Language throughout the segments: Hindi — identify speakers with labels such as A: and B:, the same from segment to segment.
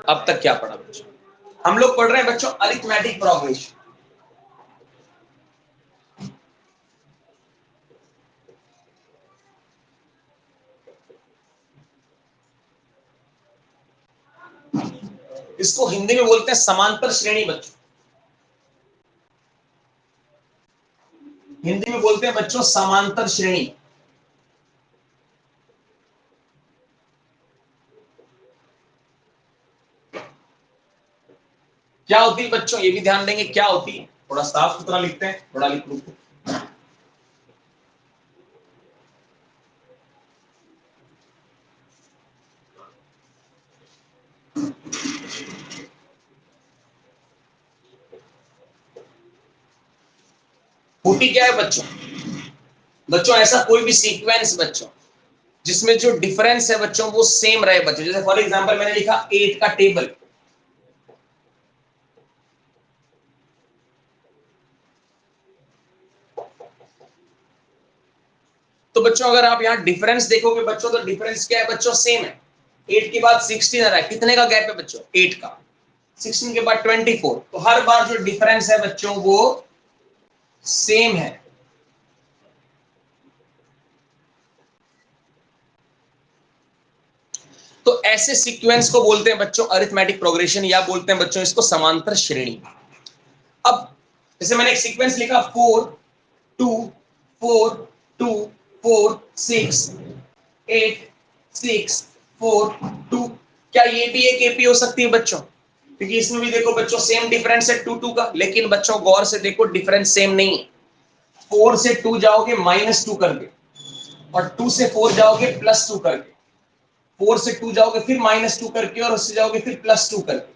A: अब तक क्या पढ़ा बच्चों? हम लोग पढ़ रहे हैं बच्चों अरिथमेटिक प्रोग्रेशन। इसको हिंदी में बोलते हैं समांतर श्रेणी बच्चों। हिंदी में बोलते हैं बच्चों समांतर श्रेणी। क्या होती है बच्चों, ये भी ध्यान देंगे क्या होती है। थोड़ा साफ सुथरा लिखते हैं, थोड़ा लिख लो। होती क्या है बच्चों? बच्चों ऐसा कोई भी सीक्वेंस बच्चों जिसमें जो डिफरेंस है बच्चों वो सेम रहे बच्चों। जैसे फॉर एग्जांपल मैंने लिखा 8 का टेबल, तो बच्चों अगर आप यहाँ डिफरेंस देखोगे बच्चों तो डिफरेंस क्या है बच्चों? सेम है। 8 के बाद 16 आ रहा है, कितने का गैप है बच्चों? 8 का। 16 के बाद 24, तो हर बार जो डिफरेंस है बच्चों वो सेम है। तो ऐसे सीक्वेंस को बोलते हैं बच्चों अरिथमेटिक प्रोग्रेशन, या बोलते हैं बच्चों इसको समांतर श्रेणी। अब जैसे मैंने एक सीक्वेंस लिखा 4 2 4 2 4 6 8 6 4 2, क्या ये भी एक एपी हो सकती है बच्चों? क्योंकि इसमें भी देखो बच्चों सेम डिफरेंस है 2 2 का, लेकिन बच्चों गौर से देखो डिफरेंस सेम नहीं है। 4 से 2 जाओगे -2 करके, और 2 से 4 जाओगे +2 करके, 4 से 2 जाओगे फिर -2 करके, और उससे जाओगे फिर +2 करके।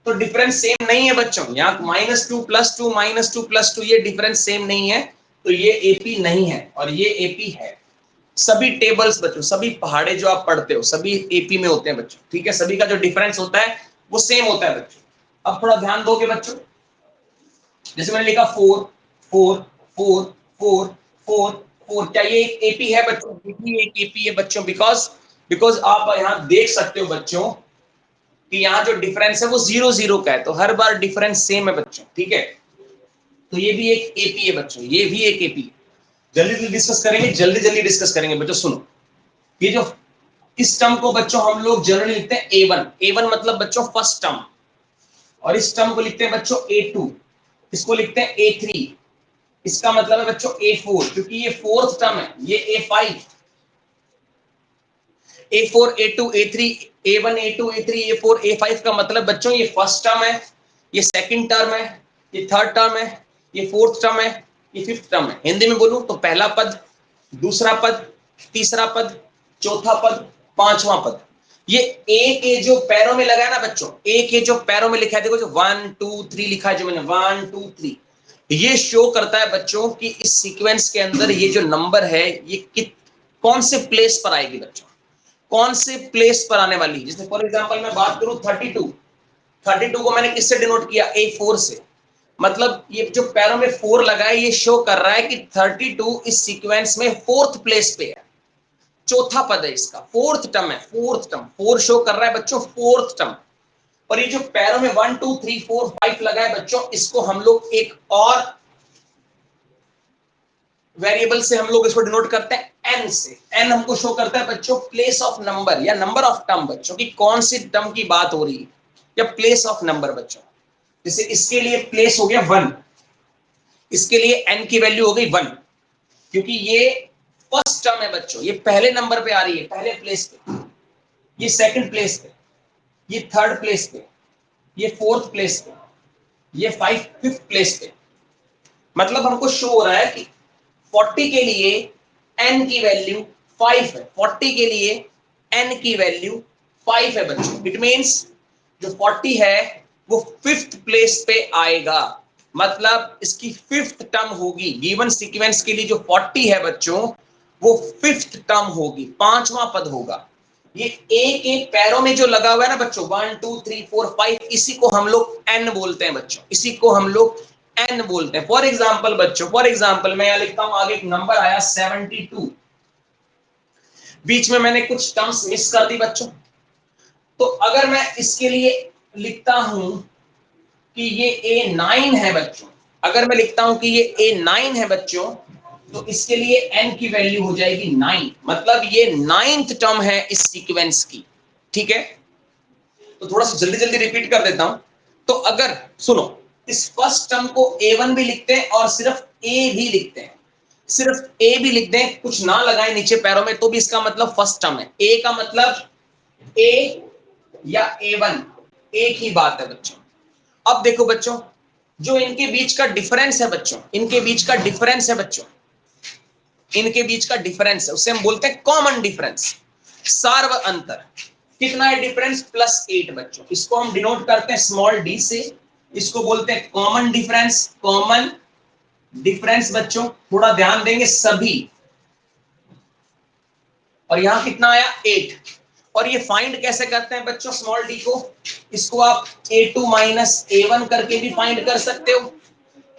A: तो डिफरेंस सेम नहीं है बच्चों। यहाँ -2 +2 -2 +2, ये डिफरेंस सेम नहीं है, तो ये एपी नहीं है और ये एपी है। सभी टेबल्स बच्चों, सभी पहाड़े जो आप पढ़ते हो सभी एपी में होते हैं बच्चों, ठीक है। सभी का जो डिफरेंस होता है वो सेम होता है बच्चों। अब थोड़ा ध्यान दोगे बच्चों, जैसे मैंने लिखा 4 4 4 4 4 4, क्या ये एक एपी है बच्चों? ये एक एपी है बच्चों, बिकॉज बिकॉज आप यहाँ देख सकते हो बच्चों कि यहाँ जो डिफरेंस है वो 0 0 का है, तो हर बार डिफरेंस सेम है बच्चों, ठीक है। तो ये भी एक एपी है बच्चों, ये भी एक एपी है। जल्दी जल्दी डिस्कस करेंगे, जल्दी जल्दी डिस्कस करेंगे बच्चों। सुनो, ये जो इस टर्म को बच्चों हम लोग जनरली लिखते हैं A1। A1 मतलब बच्चों फर्स्ट टर्म, और इस टर्म को लिखते हैं बच्चों A2, इसको लिखते हैं A3, इसका मतलब है बच्चों A4, क्योंकि ये फोर्थ टर्म है। ये A5, A4 A2 A3 A1 A2 A3 A4 A5 का मतलब बच्चों ये फर्स्ट टर्म है, ये सेकंड टर्म है, ये थर्ड टर्म है, ये फोर्थ टर्म है, ये फिफ्थ टर्म है। हिंदी में बोलूं तो पहला पद, दूसरा पद, तीसरा पद, चौथा पद, पांचवा पद। ये ए के जो पैरों में लगा है ना बच्चों, ए के जो पैरों में लिखा है, देखो जो 1 2 3 लिखा है, जो मैंने 1 2 3, ये शो करता है बच्चों कि इस सीक्वेंस के अंदर ये जो नंबर है ये कौन से प्लेस पर आएगी बच्चों, कौन से प्लेस पर आने वाली। जैसे फॉर एग्जांपल मैं बात करूं 32 को मैंने किससे डिनोट किया? A4 से। मतलब ये जो पैरों में 4 लगा है ये शो कर रहा है कि 32 इस सीक्वेंस में फोर्थ प्लेस पे है, चौथा पद है इसका, फोर्थ टर्म है, फोर्थ टर्म। 4 शो कर रहा है बच्चों फोर्थ टर्म। और ये जो पैरों में 1 2 3 4 5 लगा है बच्चों, इसको हम लोग एक और वेरिएबल से हम लोग इसको डिनोट करते हैं n से। n हमको शो करता है बच्चों प्लेस ऑफ नंबर या नंबर ऑफ टर्म बच्चों, की कौन सी टर्म की बात हो रही है, या प्लेस ऑफ नंबर बच्चों। जैसे इसके लिए प्लेस हो गया 1, इसके लिए n की वैल्यू हो गई 1, क्योंकि ये फर्स्ट टर्म है बच्चों, ये पहले नंबर पे आ रही है, पहले प्लेस पे, ये सेकंड प्लेस पे, ये थर्ड प्लेस पे, ये फोर्थ प्लेस पे, ये फिफ्थ प्लेस पे। मतलब हमको शो हो रहा है कि 40 के लिए n की वैल्यू 5 है, 40 के लिए n की वैल्यू 5 है बच्चों। इट मींस जो 40 है वो फिफ्थ प्लेस पे आएगा, मतलब इसकी फिफ्थ टर्म होगी। गिवन सीक्वेंस के लिए जो 40 है बच्चों वो फिफ्थ टर्म होगी, पांचवा पद होगा। ये एक एक पैरों में जो लगा हुआ है ना बच्चों 1 2 3 4 5, इसी को हम लोग n बोलते हैं बच्चों, इसी को हम लोग n बोलते हैं। फॉर एग्जाम्पल बच्चों, फॉर एग्जाम्पल मैं यहां लिखता हूं, आगे एक नंबर आया 72, बीच में मैंने कुछ टर्म्स मिस कर दी बच्चों, तो अगर मैं इसके लिए लिखता हूं कि ये A9 है बच्चों, अगर मैं लिखता हूं कि ये A9 है बच्चों, तो इसके लिए n की वैल्यू हो जाएगी 9, मतलब ये 9th टर्म है इस सीक्वेंस की। ठीक है, तो थोड़ा सा जल्दी जल्दी रिपीट कर देता हूं। तो अगर सुनो, इस फर्स्ट टर्म को A1 भी लिखते हैं और सिर्फ A भी लिखते हैं, सिर्फ A भी लिख दें, कुछ ना लगाए नीचे पैरों में, तो भी इसका मतलब फर्स्ट टर्म है। A का मतलब A या A1 एक ही बात है बच्चों। अब देखो बच्चों, जो इनके बीच का डिफरेंस है बच्चों, इनके बीच का डिफरेंस है बच्चों, इनके बीच का डिफरेंस है, उसे हम बोलते हैं कॉमन डिफरेंस, सार्व अंतर। कितना है डिफरेंस? +8 बच्चों। इसको हम डिनोट करते हैं स्मॉल d से, इसको बोलते हैं कॉमन डिफरेंस। कॉमन डिफरेंस बच्चों, थोड़ा ध्यान देंगे सभी। और यहां कितना आया? 8। और ये फाइंड कैसे करते हैं बच्चों स्मॉल d को? इसको आप A2 माइनस A1 करके भी फाइंड कर सकते हो,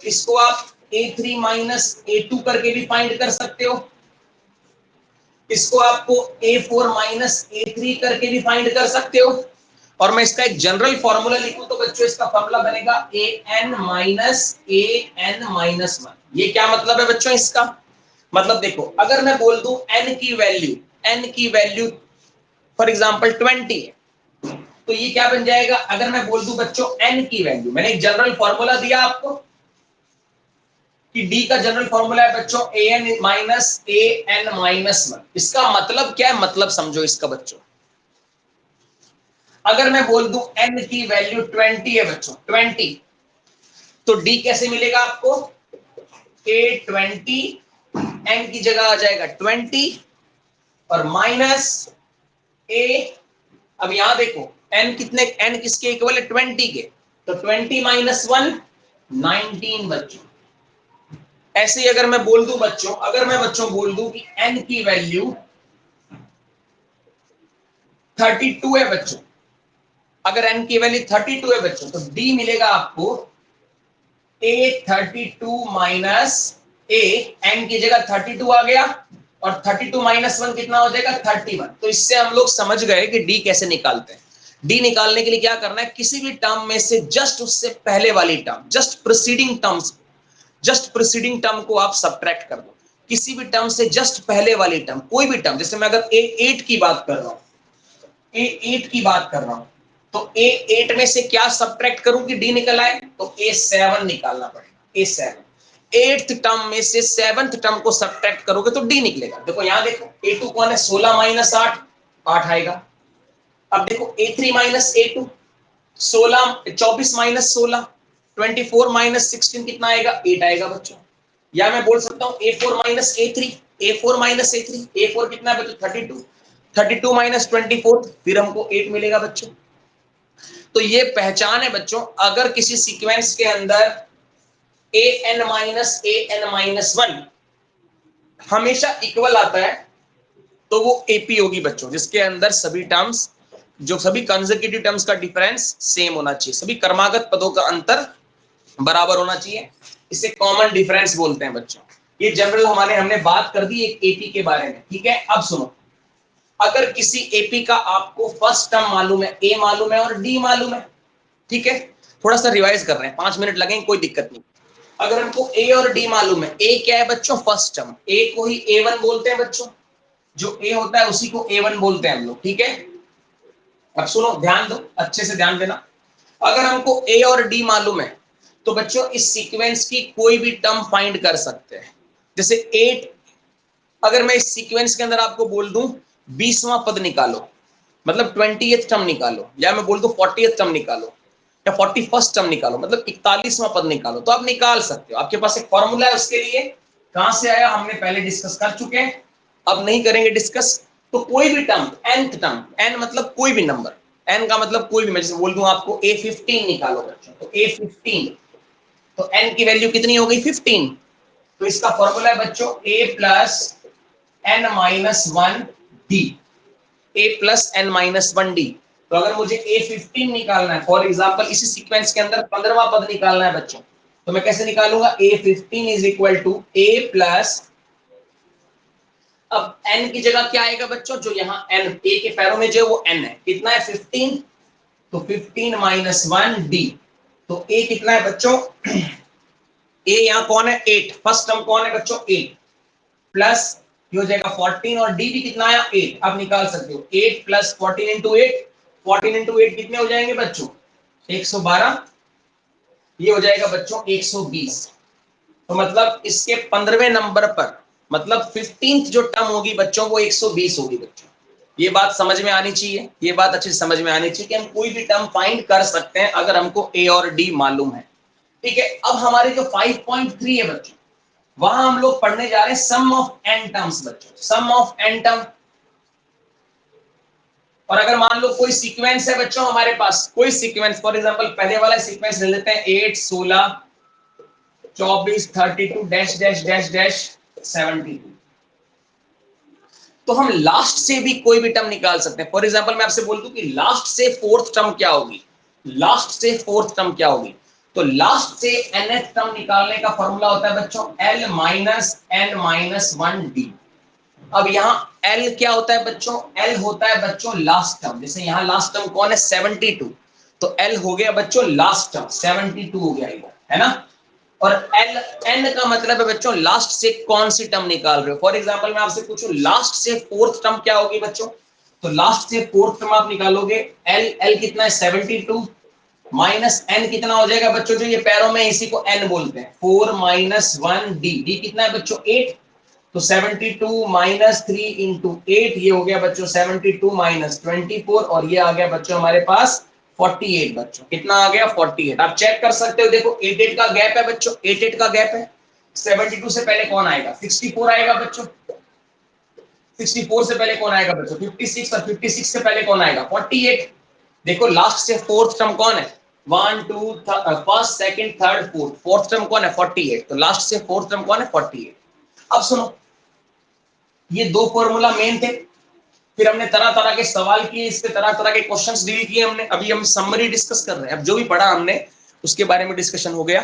A: इसको आप A3 माइनस A2 करके भी फाइंड कर सकते हो, इसको आपको A4 माइनस A3 करके भी फाइंड कर सकते हो। और मैं इसका एक जनरल फॉर्मूला लिखूं तो बच्चों इसका फॉर्मूला बनेगा AN माइनस AN माइनस 1। ये क्या मतलब है बच्चों इसका? मतलब देखो, अगर मैं बोल दूं n की वैल्यू फॉर एग्जांपल 20 है, तो ये क्या बन जाएगा? अगर मैं बोल दूं बच्चों n की वैल्यू, मैंने एक जनरल फॉर्मूला दिया आपको कि d का जनरल फॉर्मूला है बच्चों an माइनस AN माइनस 1। इसका मतलब क्या है? मतलब समझो इसका बच्चों, अगर मैं बोल दूं n की वैल्यू 20 है बच्चों, 20, तो d कैसे मिलेगा आपको? A20, n की जगह आ जाएगा 20 और माइनस a। अब यहां देखो n कितने, n किसके इक्वल है? 20 के, तो 20 माइनस 1 19 बच्चों। ऐसे ही अगर मैं बोल दूं बच्चों, अगर मैं बच्चों बोल दूं कि n की वैल्यू 32 है बच्चों, अगर n की वैल्यू 32 है बच्चों, तो d मिलेगा आपको A32 माइनस a, n की जगह 32 आ गया, और 32 माइनस 1 कितना हो जाएगा? 31। तो इससे हम लोग समझ गए कि d कैसे निकालते हैं। d निकालने के लिए क्या करना है? किसी भी टर्म में से जस्ट उससे पहले वाली टर्म, जस्ट प्रीसीडिंग टर्म को आप सब्ट्रैक्ट कर दो। किसी भी टर्म से जस्ट पहले वाली टर्म, कोई भी टर्म, जैसे मैं अगर A8 की बात कर रहा हूं, A8 की बात कर रहा हूं, तो A8 में से क्या सब्ट्रैक्ट करूं कि D निकल आए? तो A7 निकालना पड़ेगा। A7 8th टर्म में से 7th टर्म को सब्ट्रैक्ट करोगे तो D निकलेगा। देखो यहां देखो, A2 कौन है? 16 माइनस 8, 8 आएगा। अब देखो A3 minus A2, 16, 24 minus 16, 24 minus 16 कितना आएगा? 8 आएगा बच्चों। या मैं बोल सकता हूं A4 minus A3, A4 minus A3, A4 कितना है बच्चों? 32, 32 माइनस 24, फिर हमको 8 मिलेगा बच्चों। तो ये पहचान है बच्चों, अगर किसी सीक्वेंस के अंदर an माइनस an माइनस 1 हमेशा इक्वल आता है, तो वो एपी होगी बच्चों, जिसके अंदर सभी टर्म्स, जो सभी कंसेक्यूटिव टर्म्स का डिफरेंस सेम होना चाहिए, सभी क्रमागत पदों का अंतर बराबर होना चाहिए। इसे कॉमन डिफरेंस बोलते हैं बच्चों। ये जनरल हमने बात कर दी एक एपी के बारे में। ठीक है, अब सुनो, अगर किसी एपी का आपको फर्स्ट टर्म मालूम है, ए मालूम है और डी मालूम है, ठीक है, थोड़ा सा रिवाइज कर रहे हैं, 5 मिनट लगेंगे, कोई दिक्कत नहीं। अगर हमको ए और डी मालूम है, ए क्या है बच्चों? फर्स्ट टर्म, ए को ही A1 बोलते हैं बच्चों, जो ए होता है उसी को A1 बोलते हैं हम लोग। ठीक है, अब सुनो, ध्यान दो, अच्छे से ध्यान देना। अगर हमको ए और डी मालूम है, तो बच्चों इस सीक्वेंस की कोई भी टर्म फाइंड कर सकते हैं। जैसे 8, अगर मैं इस सीक्वेंस के अंदर आपको बोल दूं 20वां पद निकालो, मतलब 20th टर्म निकालो, या मैं बोल दूं 40th टर्म निकालो, या 41st टर्म निकालो, मतलब 41वां पद निकालो, तो आप निकाल सकते हो। आपके पास एक फॉर्मूला है उसके लिए। कहां से आया? हमने पहले डिस्कस कर चुके हैं, अब नहीं करेंगे डिस्कस। तो कोई भी टर्म, nth टर्म, n मतलब कोई भी नंबर, n का मतलब कोई भी, मैं जैसे बोल दूं आपको A15 निकालो बच्चों, तो A15, तो n की वैल्यू कितनी हो गई? 15। तो इसका फॉर्मूला है बच्चों a plus n minus 1 D, a plus n minus 1 D. तो अगर मुझे A15 निकालना है, फॉर एग्जाम्पल इसी सीक्वेंस के अंदर 15वां पद निकालना है बच्चों, तो मैं कैसे निकालूंगा? A15 is equal to a plus, अब n की जगह क्या आएगा बच्चों? जो यहाँ n, a के पैरों में जो है वो n है, कितना है? 15, तो 15 माइनस 1 डी। तो ए कितना है बच्चों, ए यहां कौन है 8, फर्स्ट टर्म कौन है बच्चों 8, प्लस ये हो जाएगा 14 और डी भी कितना आया 8। अब निकाल सकते हो 8 प्लस 14 इंटू 8, 14 इंटू 8 कितने हो जाएंगे बच्चों 112, ये हो जाएगा बच्चों 120। तो मतलब इसके 15वें नंबर पर, मतलब 15th जो टर्म होगी बच्चों वो 120 होगी बच्चों। ये बात समझ में आनी चाहिए, ये बात अच्छे से समझ में आनी चाहिए कि हम कोई भी टर्म फाइंड कर सकते हैं अगर हमको ए और डी मालूम है। ठीक है, अब हमारे जो 5.3 है बच्चों, वहां हम लोग पढ़ने जा रहे हैं सम ऑफ एन टर्म्स बच्चों, सम ऑफ एन टर्म। और अगर मान लो कोई सीक्वेंस है बच्चों हमारे पास, कोई सीक्वेंस, फॉर एग्जांपल पहले वाला सीक्वेंस ले लेते हैं 8 16 24 32 डैश डैश डैश डैश 72। तो हम लास्ट से भी कोई भी टर्म निकाल सकते हैं। फॉर एग्जांपल मैं आपसे बोल दूं कि लास्ट से फोर्थ टर्म क्या होगी, लास्ट से फोर्थ टर्म क्या होगी, तो लास्ट से nth टर्म निकालने का फॉर्मूला होता है बच्चों l minus n minus 1d। अब यहाँ l क्या होता है बच्चों, l होता है बच्चों लास्ट टर्म। जैसे यहाँ लास्ट टर्म कौन है 72, तो l हो गया बच्चों लास्ट टर्म 72 हो गया, है ना। और एल एन का मतलब है बच्चों लास्ट से कौन सी टर्म निकाल रहे हो। फॉर एग्जांपल मैं आपसे पूछूं लास्ट से फोर्थ टर्म क्या होगी बच्चों, तो लास्ट से फोर्थ टर्म आप निकालोगे एल, एल कितना है 72 माइनस एन कितना हो जाएगा बच्चों, जो ये पैरों में इसी को एन बोलते हैं 4 माइनस 1 डी, डी कितना है बच्चों 8। तो 72 माइनस 3 इंटू 8, ये हो गया बच्चों 72 माइनस 24, और ये आ गया बच्चों हमारे पास 48 बच्चों। कितना आ गया 48। आप चेक कर सकते हो, देखो 88 का गैप है बच्चों, 88 का गैप है। 72 से पहले कौन आएगा 64 आएगा बच्चों, 64 से पहले कौन आएगा बच्चों 56, और 56 से पहले कौन आएगा 48। देखो लास्ट से फोर्थ टर्म कौन है 1 2 first second third fourth, fourth term कौन है 48, तो लास्ट से फोर्थ टर्म कौन है 48। अब सुनो, ये दो फॉर्मूला मेन थे, फिर हमने तरह तरह के सवाल किए, इस पे तरह तरह के क्वेश्चंस डील किए हमने। अभी हम समरी डिस्कस कर रहे हैं, अब जो भी पढ़ा हमने उसके बारे में डिस्कशन हो गया।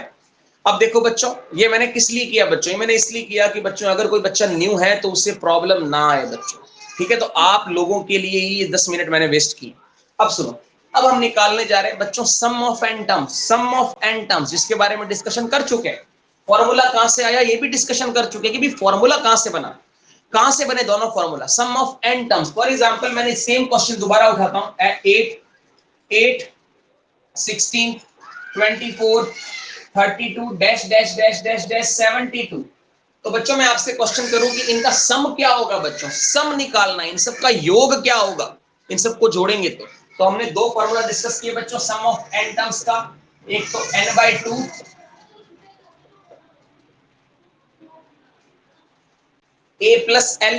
A: अब देखो बच्चों, ये मैंने किस लिए किया बच्चों, ये मैंने इसलिए किया कि बच्चों अगर कोई बच्चा न्यू है तो उससे प्रॉब्लम ना आए बच्चों। ठीक है, तो आप लोगों के लिए ही ये 10 मिनट मैंने वेस्ट की। अब सुनो, अब हम निकालने जा रहे हैं बच्चों sum of N terms, sum of N terms जिसके बारे में डिस्कशन कर चुके हैं। फॉर्मूला कहां से आया ये भी डिस्कशन कर चुके हैं कि फॉर्मूला कहां से बना, कहां से बने दोनों formula, sum of N terms. For example मैंने सेम क्वेश्चन दोबारा उठाता हूं 8 8 16 24 32 dash dash dash dash dash 72। तो बच्चों मैं आपसे क्वेश्चन करूं कि इनका सम क्या होगा बच्चों, सम निकालना, इन सब का योग क्या होगा, इन सबको जोड़ेंगे तो हमने दो फॉर्मूला डिस्कस किए बच्चों सम ऑफ एन टर्म्स का। एक तो n/2 a plus L.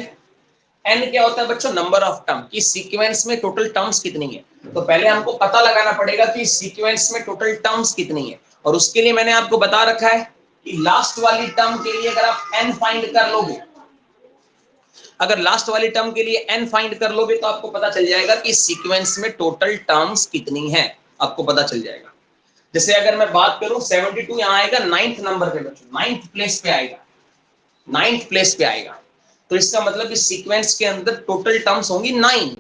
A: N क्या होता है बच्चों नंबर ऑफ टर्म, कि सीक्वेंस में टोटल टर्म्स कितनी है। तो पहले हमको पता लगाना पड़ेगा कि सीक्वेंस में टोटल टर्म्स कितनी है, और उसके लिए मैंने आपको बता रखा है कि लास्ट वाली टर्म के लिए अगर आप एन फाइंड कर लोगे, अगर लास्ट वाली टर्म के लिए एन फाइंड कर लोगे तो आपको पता चल जाएगा कि सीक्वेंस में टोटल टर्म्स कितनी है, आपको पता चल जाएगा। जैसे अगर मैं बात करूं 72 यहां आएगा 9th नंबर पे बच्चों, 9th प्लेस पे आएगा, 9th प्लेस पे आएगा। तो इसका मतलब कि सीक्वेंस के अंदर टोटल टर्म्स होंगी 9।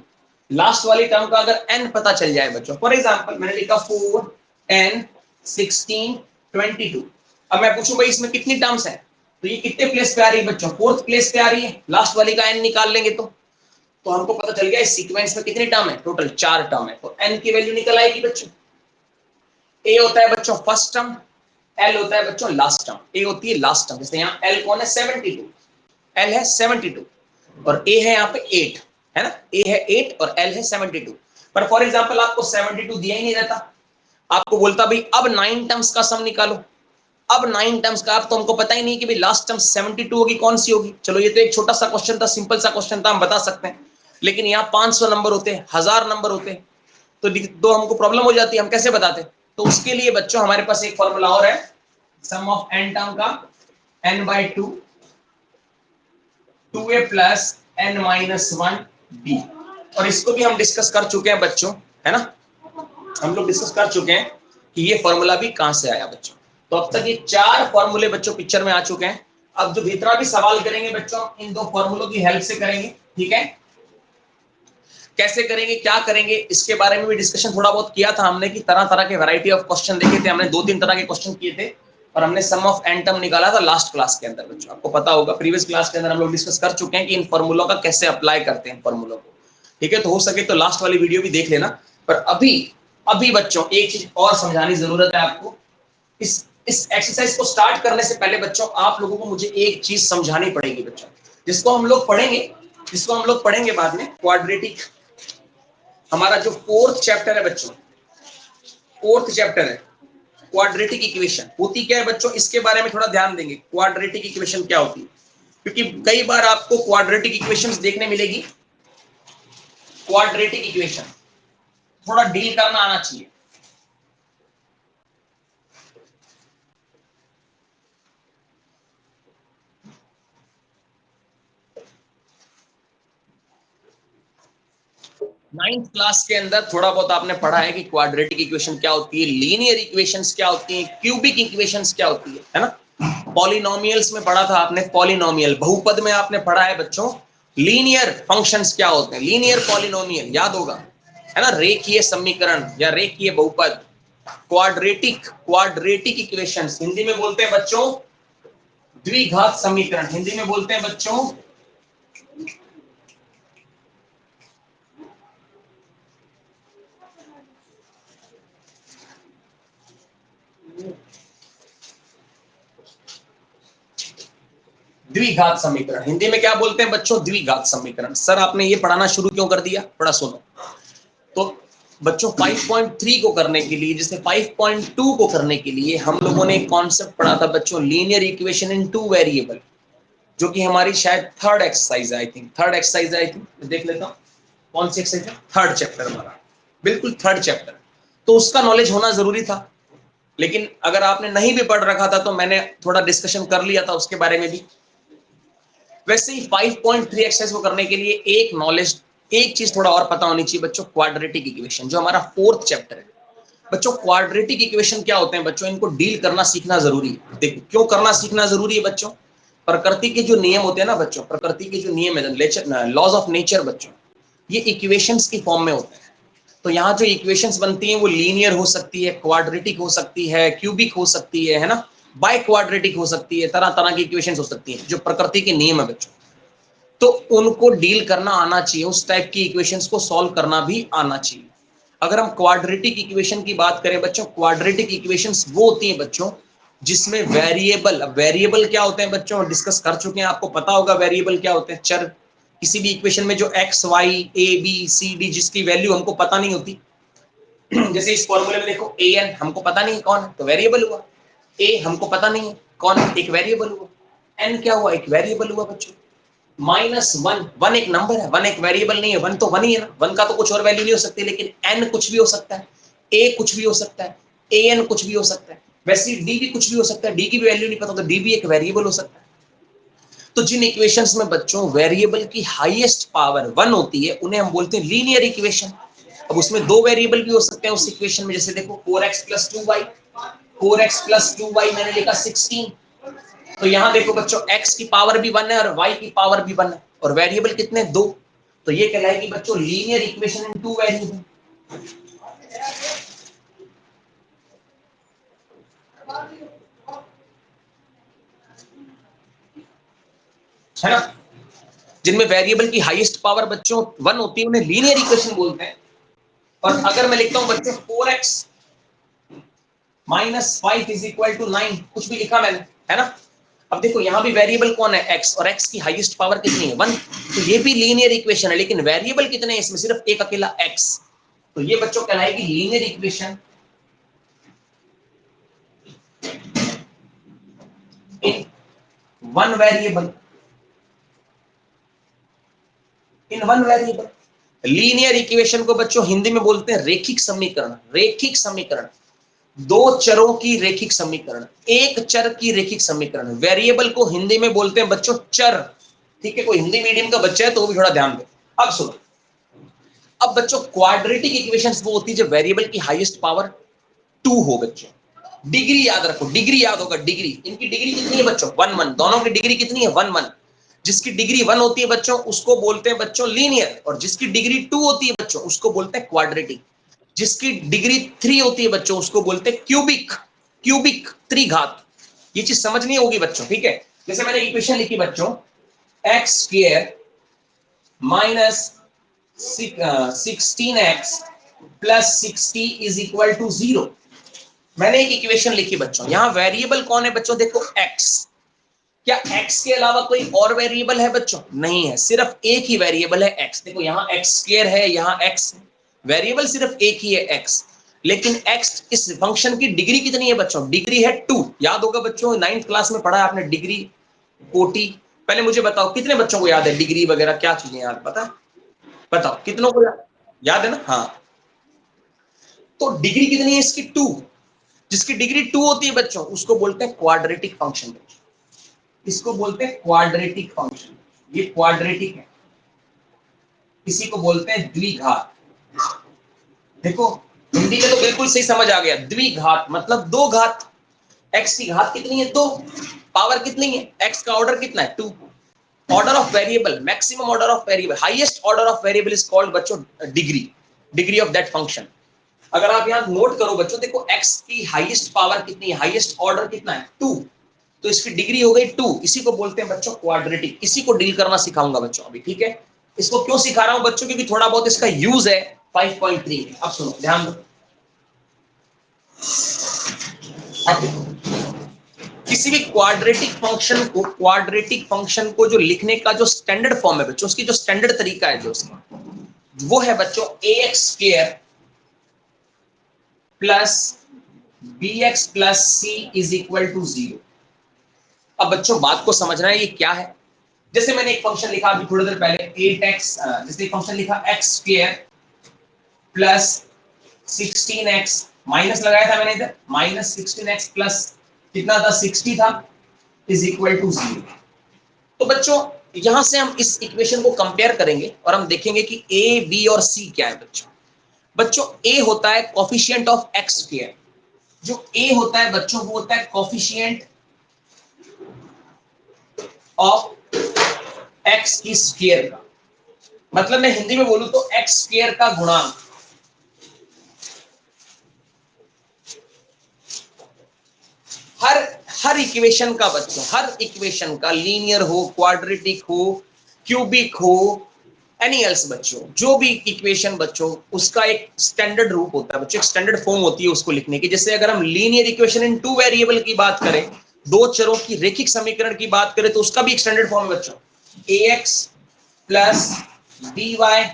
A: लास्ट वाली टर्म का अगर n पता चल जाए बच्चों, फॉर एग्जांपल मैंने लिखा 4 10 16 22। अब मैं पूछूं भाई इसमें कितनी टर्म्स है, तो ये कितने प्लेस पे आ रही है बच्चों, फोर्थ प्लेस पे आ रही है। लास्ट वाली का n निकाल लेंगे तो हमको पता चल गया इस सीक्वेंस में कितनी टर्म है, टोटल 4 टर्म है। तो n की वैल्यू निकल आएगी बच्चों। a होता है बच्चों फर्स्ट टर्म, l होता है बच्चों लास्ट टर्म। a होती है लास्ट टर्म, जैसे यहाँ l कौन है 72, L है 72 और A है यहाँ पे 8, है ना, A है 8 और L है 72। पर फॉर एग्जांपल आपको 72 दिया ही नहीं रहता, आपको बोलता भाई अब 9 टर्म्स का सम निकालो। अब 9 टर्म्स का, अब तो हमको पता ही नहीं कि भाई लास्ट टर्म 72 होगी कौन सी होगी। चलो ये तो एक छोटा सा क्वेश्चन था, सिंपल सा क्वेश्चन था, हम बता सकते हैं। लेकिन यहाँ 500 नंबर होते हैं, 1000 नंबर होते हैं, तो हमको प्रॉब्लम हो जाती है, हम कैसे बताते। तो उसके लिए बच्चों हमारे पास एक फॉर्मूला और है सम ऑफ एन टर्म का, n/2 2a plus n minus 1b। और इसको भी हम डिस्कस कर चुके हैं बच्चों, है ना, हम लोग डिस्कस कर चुके हैं कि ये फॉर्मूला भी कहां से आया बच्चों। तो अब तक ये 4 फॉर्मूले बच्चों पिक्चर में आ चुके हैं। अब जो जितना भी सवाल करेंगे बच्चों इन दो फॉर्मूलों की हेल्प से करेंगे, ठीक है। कैसे करेंगे, क्या करेंगे, इसके बारे में भी डिस्कशन थोड़ा बहुत किया था हमने कि तरह तरह के वैरायटी ऑफ क्वेश्चन देखे थे हमने, 2-3 तरह के क्वेश्चन किए थे और हमने सम ऑफ एन टर्म निकाला था लास्ट क्लास के अंदर। बच्चों आपको पता होगा प्रीवियस क्लास के अंदर हम लोग डिस्कस कर चुके हैं कि इन फॉर्मूलों का कैसे अप्लाई करते हैं फॉर्मूलों को, ठीक है। तो हो सके तो लास्ट वाली वीडियो भी देख लेना। पर अभी बच्चों एक चीज और समझानी जरूरत है आपको। इस एक्सरसाइज को स्टार्ट करने से पहले बच्चों आप लोगों को मुझे एक चीज समझानी पड़ेगी बच्चों, जिसको हम लोग पढ़ेंगे बाद में। क्वाड्रेटिक हमारा जो फोर्थ चैप्टर है बच्चों, फोर्थ चैप्टर है क्वाड्रेटिक इक्वेशन होती क्या है बच्चों, इसके बारे में थोड़ा ध्यान देंगे। क्वाड्रेटिक इक्वेशन क्या होती है, क्योंकि कई बार आपको क्वाड्रेटिक इक्वेशंस देखने मिलेगी। क्वाड्रेटिक इक्वेशन थोड़ा डील करना आना चाहिए। नाइन्थ क्लास के अंदर थोड़ा बहुत आपने पढ़ा है कि क्वाड्रेटिक इक्वेशन क्या होती है, लीनियर इक्वेशंस क्या होती हैं, क्यूबिक इक्वेशंस क्या होती है ना। पॉलिनोमियल्स में पढ़ा था आपने, पॉलिनोमियल बहुपद में आपने पढ़ा है बच्चों। लीनियर फंक्शंस क्या होते हैं, लीनियर पॉलिनोमियल याद होगा, है ना, रेखीय समीकरण या रेखीय बहुपद। क्वाड्रेटिक इक्वेशंस हिंदी में बोलते हैं बच्चों द्विघात समीकरण, हिंदी में बोलते हैं बच्चों द्विघात समीकरण। हिंदी में क्या बोलते हैं बच्चों, द्विघात समीकरण। सर आपने ये पढ़ाना शुरू क्यों कर दिया, बड़ा सुनो। तो बच्चों 5.3 को करने के लिए, जैसे 5.2 को करने के लिए हम लोगों ने एक कॉन्सेप्ट पढ़ा था बच्चों, लीनियर इक्वेशन इन टू वेरिएबल, जो कि हमारी शायद थर्ड एक्सरसाइज है, आई थिंक थर्ड एक्सरसाइज है, आई थिंक देख लेता हूँ कौन सी एक्सरसाइज है, थर्ड चैप्टर हमारा, बिल्कुल थर्ड चैप्टर। तो उसका नॉलेज होना जरूरी था, लेकिन अगर आपने नहीं भी पढ़ रखा था तो मैंने थोड़ा डिस्कशन कर लिया था उसके बारे में भी। वैसे ही 5.3 एक्सरसाइज को करने के लिए एक चीज थोड़ा और पता होनी चाहिए बच्चों, क्वाड्रेटिक इक्वेशन जो हमारा फोर्थ चैप्टर है। बच्चों क्वाड्रेटिक इक्वेशन क्या होते हैं बच्चों, इनको डील करना सीखना जरूरी है। देखो क्यों करना सीखना जरूरी है बच्चों, प्रकृति के जो नियम होते हैं ना बच्चों, प्रकृति के जो नियम है, लॉज ऑफ नेचर बच्चों, ये इक्वेशंस की फॉर्म में होते हैं। तो यहाँ जो इक्वेशंस बनती हैं वो लीनियर हो सकती है, क्वाड्रेटिक हो सकती है, क्यूबिक हो सकती है ना, बाय क्वाड्रेटिक हो सकती है, तरह तरह की इक्वेशंस हो सकती हैं जो प्रकृति के नियम है बच्चों। तो उनको डील करना आना चाहिए, उस टाइप की इक्वेशंस को सॉल्व करना भी आना चाहिए। अगर हम क्वाड्रेटिक इक्वेशन की बात करें बच्चों, क्वाड्रेटिक इक्वेशंस वो होती हैं बच्चों जिसमें वेरिएबल क्या होते हैं बच्चों, डिस्कस कर चुके हैं, आपको पता होगा वेरिएबल क्या होते हैं, चर। किसी भी इक्वेशन में जो X Y A B C D जिसकी वैल्यू हमको पता नहीं होती, जैसे इस फॉर्मूले में देखो ए एन हमको पता नहीं कौन है तो वेरिएबल हुआ, ए हमको पता नहीं है कौन है, एक वेरिएबल हुआ, एन क्या हुआ, एक वेरिएबल हुआ बच्चों। -1, 1 एक नंबर है, 1 एक वेरिएबल नहीं है, 1 तो 1 ही है ना, 1 का तो कुछ और वैल्यू नहीं हो सकती, लेकिन n कुछ भी हो सकता है, a कुछ भी हो सकता है, an कुछ भी हो सकता है, वैसे d भी कुछ भी हो सकता है, d की भी वैल्यू नहीं पता तो d भी एक वेरिएबल हो सकता है। तो जिन इक्वेशंस में बच्चों वेरिएबल की हाईएस्ट पावर 1 होती है उन्हें हम बोलते हैं लीनियर इक्वेशन। अब उसमें दो वेरिएबल भी हो सकते हैं उस इक्वेशन में, जैसे देखो 4x + 2y, 4x + 2y मैंने लिखा 16। तो यहां देखो बच्चों x की पावर भी 1 है और y की पावर भी 1 है, और वेरिएबल कितने, 2। तो ये कहलाएगी बच्चों लीनियर इक्वेशन इन टू वेरिएबल। है ना, जिनमें वेरिएबल की हाईएस्ट पावर बच्चों 1 होती है उन्हें लीनियर इक्वेशन बोलते हैं। और अगर मैं लिखता हूं बच्चों 4x - 5 = 9, कुछ भी लिखा मैंने, है ना। अब देखो यहां भी वेरिएबल कौन है, x, और x की हाईएस्ट पावर कितनी है, 1। तो ये भी लीनियर इक्वेशन है, लेकिन वेरिएबल कितने हैं इसमें, सिर्फ एक अकेला x। तो ये बच्चों कहलाएगी linear equation in one variable, in one variable. Linear equation को बच्चों हिंदी में बोलते हैं रेखिक समीकरण। रेखिक समीकरण, दो चरों की रेखिक समीकरण, एक चर की रेखिक समीकरण। वेरिएबल को हिंदी में बोलते हैं बच्चों चर, ठीक है। कोई हिंदी मीडियम का बच्चा है तो वो भी थोड़ा ध्यान दे। अब सुनो, अब बच्चों क्वाड्रेटिक इक्वेशंस वो होती है जब वेरिएबल की हाईएस्ट पावर 2 हो बच्चों। डिग्री याद रखो, डिग्री याद होगा, डिग्री, इनकी डिग्री कितनी है बच्चों, 1 1, दोनों की डिग्री कितनी है, 1 1। जिसकी डिग्री 1 होती है बच्चों उसको बोलते हैं बच्चों लीनियर, और जिसकी डिग्री 2 होती है बच्चों उसको बोलते हैं क्वाड्रेटिक, जिसकी डिग्री 3 होती है बच्चों उसको बोलते हैं क्यूबिक, क्यूबिक त्रिघात। ये चीज समझनी होगी बच्चों, ठीक है। जैसे मैंने इक्वेशन लिखी बच्चों, X square minus 16x plus 60 is equal to 0। मैंने एक इक्वेशन लिखी बच्चों, यहां वेरिएबल कौन है बच्चों, देखो x। क्या x के अलावा कोई और वेरिएबल है बच्चों, नहीं है, सिर्फ एक ही वेरिएबल है x। देखो यहाँ x स्क्वायर है, यहाँ x है, वेरिएबल सिर्फ एक ही है x। लेकिन x इस फंक्शन की डिग्री कितनी है बच्चों, डिग्री है 2। याद होगा बच्चों 9th क्लास में पढ़ा है आपने डिग्री, कोटि। पहले मुझे बताओ कितने बच्चों को याद है डिग्री वगैरह क्या चीजें याद, पता, बताओ कितनों को याद है ना। हाँ, तो डिग्री कितनी है इसकी 2। जिसकी डिग्री 2 होती है बच्चों उसको बोलते हैं क्वाड्रेटिक फंक्शन, इसको बोलते हैं क्वाड्रेटिक फंक्शन। ये क्वाड्रेटिक है, इसी को बोलते हैं द्विघात। देखो हिंदी में तो बिल्कुल सही समझ आ गया, द्विघात मतलब दो घात। x की घात कितनी है 2, पावर कितनी है, x का ऑर्डर कितना है 2। Order of variable, maximum order of variable, highest order of variable is called बच्चों degree, degree of that function. अगर आप यहां नोट करो बच्चों, देखो x की हाईएस्ट पावर कितनी है, हाईएस्ट ऑर्डर कितना है 2, तो इसकी डिग्री हो गई 2। इसी को बोलते हैं बच्चों क्वाड्रेटिक। इसी को डील करना सिखाऊंगा बच्चों अभी, ठीक है। इसको क्यों सिखा रहा हूं बच्चों, क्योंकि थोड़ा बहुत इसका यूज है 5.3 में। अब सुनो ध्यान दो, किसी भी क्वाड्रेटिक फंक्शन को जो लिखने का जो स्टैंडर्ड फॉर्म है बच्चों, उसकी जो स्टैंडर्ड तरीका है जो उसका, वो है बच्चों ax square plus bx plus c is equal to 0। अब बच्चों बात को समझना है ये क्या है। जैसे मैंने एक फंक्शन लिखा अभी थोड़ी देर पहले 8x, जैसे एक फंक्शन लिखा x square plus 16x, minus लगाया था मैंने इधर, माइनस 16x प्लस कितना था 60 था, इज इक्वल टू 0। तो बच्चों यहां से हम इस इक्वेशन को कंपेयर करेंगे और हम देखेंगे कि a b और c क्या है बच्चों। बच्चों a होता है कोफिशिएंट ऑफ x स्क्वायर, जो a होता है बच्चों वो होता है कोफिशिएंट ऑफ x की स्क्वायर का, मतलब मैं हिंदी में बोलूं तो x स्क्वायर का गुणांक। हर हर इक्वेशन का बच्चों, हर इक्वेशन का, लीनियर हो, क्वाड्रेटिक हो, क्यूबिक हो, एनी एल्स बच्चों, जो भी इक्वेशन बच्चों उसका एक स्टैंडर्ड रूप होता है बच्चों, एक स्टैंडर्ड फॉर्म होती है उसको लिखने की। जैसे अगर हम लीनियर इक्वेशन इन 2 वेरिएबल की बात करें, दो चरों की रेखिक समीकरण की बात करें, तो उसका भी एक स्टैंडर्ड फॉर्म है बच्चों, ax plus by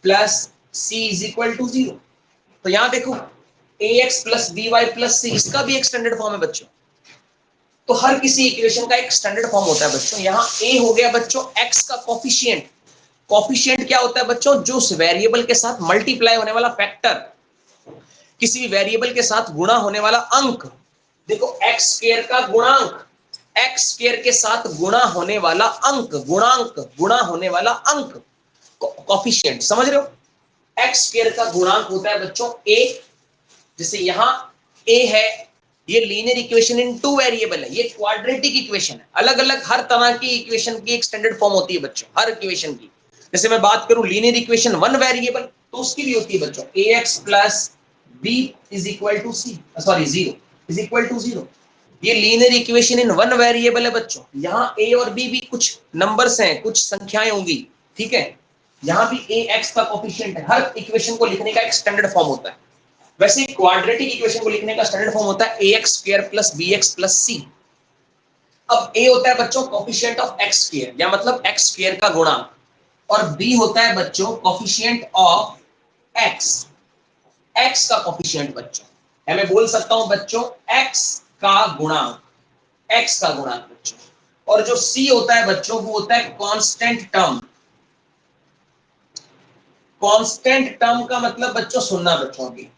A: plus c is equal to 0। तो यहां देखो ax plus by plus c, इसका भी एक स्टैंडर्ड फॉर्म है बच्चों। तो हर किसी इक्वेशन का एक स्टैंडर्ड फॉर्म होता है बच्चों। यहाँ a हो गया बच्चों x का कोफिशिएंट। कोफिशिएंट क्या होता है बच्चों, जो उस वेरिएबल के साथ मल्टीप्लाई होने वाला फैक्टर, किसी भी वेरिएबल के साथ गुणा होने वाला अंक। देखो x स्क्वायर का गुणांक, x स्क्वायर के साथ गुणा होने वाला अंक, गुणांक, गुणा होने वाला अंक, कोफिशिएंट, समझ रहे हो। x स्क्वायर का गुणांक होता है बच्चों a। जैसे यहां a है, ये लीनियर इक्वेशन इन 2 वेरिएबल है, ये क्वाड्रेटिक इक्वेशन है। अलग अलग हर तरह की इक्वेशन की एक स्टैंडर्ड फॉर्म होती है बच्चों, हर इक्वेशन की। जैसे मैं बात करूं लीनियर इक्वेशन 1 वेरिएबल, तो उसकी भी होती है बच्चों ax plus b is equal to c, sorry 0 is equal to 0। ये लीनियर इक्वेशन इन 1 वेरिएबल है बच्चों। यहाँ a और b भी कुछ नंबर्स हैं, कुछ संख्याएं होंगी, ठीक है। यहाँ भी ax का कोफिशिएंट है। हर इक्वेशन को लिखने का एक स्टैंडर्ड फॉर्म होता है। वैसे क्वाड्रेटिक इक्वेशन को लिखने का स्टैंडर्ड फॉर्म होता है ax square plus bx plus c। अब a होता है बच्चों कोफिशिएंट ऑफ x स्क्वायर, या मतलब x स्क्वायर का गुणांक, और b होता है बच्चों कोफिशिएंट ऑफ x, x का कोफिशिएंट बच्चों, या मैं बोल सकता हूं बच्चों x का गुणांक, x का गुणांक बच्चों। और जो c होता है बच्चों वो होता है कांस्टेंट टर्म। कांस्टेंट टर्म का मतलब बच्चों सुनना बच्चों की,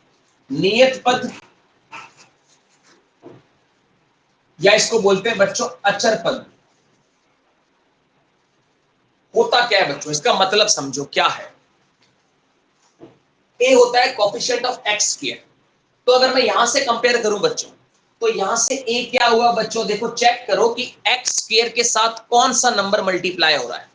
A: नियत पद, या इसको बोलते हैं बच्चों अचर पद। होता क्या है बच्चों, इसका मतलब समझो क्या है। a होता है कोफिशिएंट ऑफ x स्क्वायर। तो अगर मैं यहां से कंपेयर करूं बच्चों, तो यहां से a क्या हुआ बच्चों, देखो चेक करो कि एक्स स्क्वायर के साथ कौन सा नंबर मल्टीप्लाई हो रहा है।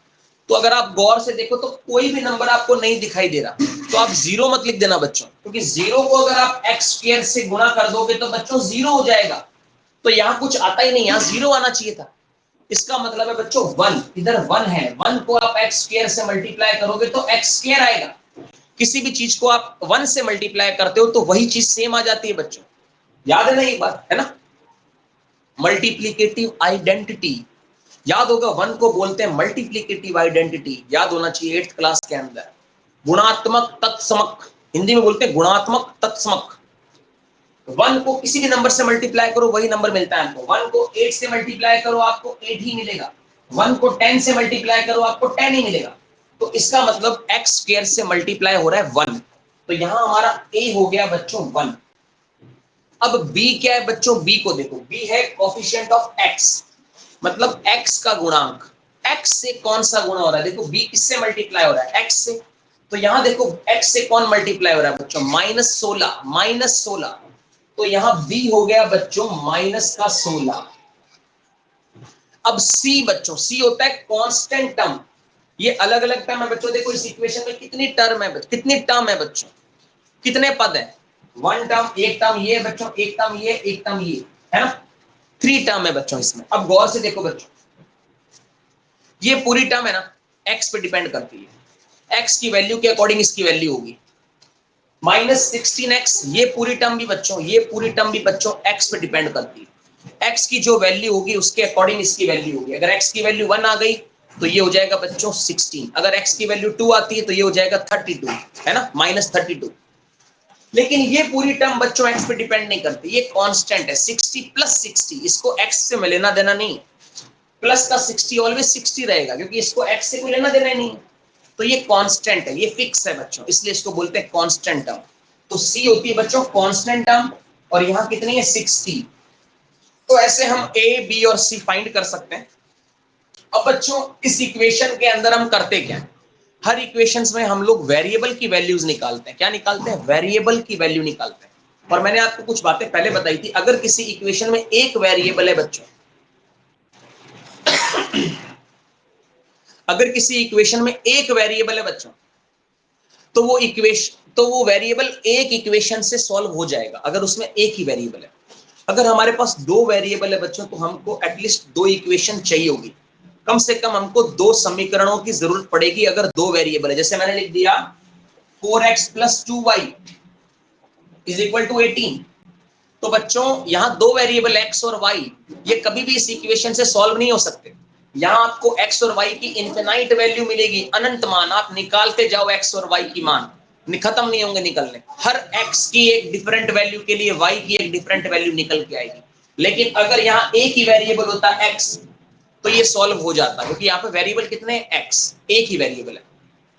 A: तो अगर आप गौर से देखो तो कोई भी नंबर आपको नहीं दिखाई दे रहा, तो आप जीरो मत लिख देना बच्चों, क्योंकि जीरो को अगर आप एक्स स्क्वायर से गुणा कर दोगे तो बच्चों जीरो हो जाएगा। तो यहाँ कुछ आता ही नहीं, यहाँ जीरो आना चाहिए था। इसका मतलब है बच्चों वन, इधर वन है, वन को आप एक्स स्क्वायर से मल्टीप्लाई करोगे तो एक्स स्क्वायर आएगा। किसी भी चीज को आप वन से मल्टीप्लाई करते हो तो वही चीज सेम आ जाती है बच्चों, याद है ना ये बात, है ना। मल्टीप्लीकेटिव आइडेंटिटी याद होगा, वन को बोलते हैं मल्टीप्लीकेटिव आइडेंटिटी, याद होना चाहिए 8th क्लास के अंदर। गुणात्मक तत्समक, हिंदी में बोलते हैं गुणात्मक तत्समक। वन को किसी भी नंबर से मल्टीप्लाई करो वही नंबर मिलता है आपको। वन को 8 से मल्टीप्लाई करो आपको 8 ही मिलेगा, वन को 10 से मल्टीप्लाई करो आपको 10 ही मिलेगा। तो इसका मतलब एक्स स्क्वायर से मल्टीप्लाई हो रहा है वन, तो यहां हमारा ए हो गया बच्चों वन। अब b क्या है बच्चों, b को देखो, b है कोफिशिएंट ऑफ x, मतलब x का गुणांक। x से कौन सा गुणा हो रहा है, देखो b किससे मल्टीप्लाई हो रहा है, x से। तो यहां देखो x से कौन मल्टीप्लाई हो रहा है बच्चों, -16, -16। तो यहां b हो गया बच्चों माइनस का 16। अब c बच्चों, c होता है कांस्टेंट टर्म। ये अलग अलग टर्म है बच्चों, देखो इस इक्वेशन में कितनी टर्म है, कितनी टर्म है बच्चों, कितने पद है, वन टर्म, एक टर्म ये बच्चों, एक टर्म ये, एक टर्म ये, है ना, 3 टर्म है बच्चों इसमें। अब गौर से देखो बच्चों, ये पूरी टर्म है ना x पे डिपेंड करती है, x की वैल्यू के अकॉर्डिंग इसकी वैल्यू होगी। -16x, ये पूरी टर्म भी बच्चों, ये पूरी टर्म भी बच्चों x पे डिपेंड करती है। x की जो वैल्यू होगी उसके अकॉर्डिंग इसकी वैल्यू होगी। अगर x की वैल्यू 1 आ गई तो ये हो जाएगा बच्चों 16, अगर x की वैल्यू 2 आती है तो ये हो जाएगा 32, है ना, -32। लेकिन ये पूरी टर्म बच्चों x पे डिपेंड नहीं करती, ये कांस्टेंट है। 60 + 60, इसको x से में लेना देना नहीं, प्लस का 60 ऑलवेज 60 रहेगा, क्योंकि इसको x से कोई लेना देना ही नहीं। तो ये कांस्टेंट है, ये फिक्स है बच्चों, इसलिए इसको बोलते हैं कांस्टेंट टर्म। तो c होती है बच्चों कांस्टेंट टर्म, और यहाँ कितनी है 60। तो ऐसे हम a b और c फाइंड कर सकते हैं। अब बच्चों इस इक्वेशन के अंदर हम करते क्या है, हर इक्वेशंस में हम लोग वेरिएबल की वैल्यूज निकालते हैं। क्या निकालते हैं, वेरिएबल की वैल्यू निकालते हैं। और मैंने आपको कुछ बातें पहले बताई थी, अगर किसी इक्वेशन में एक वेरिएबल है बच्चों, अगर किसी इक्वेशन में एक वेरिएबल है बच्चों, तो वो वेरिएबल एक इक्वेशन से सॉल्व हो जाएगा, अगर उसमें एक ही वेरिएबल है। अगर हमारे पास दो वेरिएबल है बच्चों, तो हमको एटलीस्ट दो इक्वेशन चाहिए होगी, कम से कम हमको दो समीकरणों की जरूरत पड़ेगी अगर दो वेरिएबल है। जैसे मैंने लिख दिया 4x + 2y = 18। तो बच्चों यहाँ दो वेरिएबल x और y, ये कभी भी इस इक्वेशन से सॉल्व नहीं हो सकते। यहाँ आपको x और y की इनफिनाइट वैल्यू मिलेगी, अनंत मान, आप निकालते जाओ x और y की मान, खत्म नहीं होंगे निकलने। हर x की एक डिफरेंट वैल्यू के लिए y की एक डिफरेंट वैल्यू निकल के आएगी। लेकिन अगर यहाँ एक ही वेरिएबल होता x तो ये सॉल्व हो जाता, क्योंकि यहाँ पे वेरिएबल कितने हैं, x, एक ही वेरिएबल है,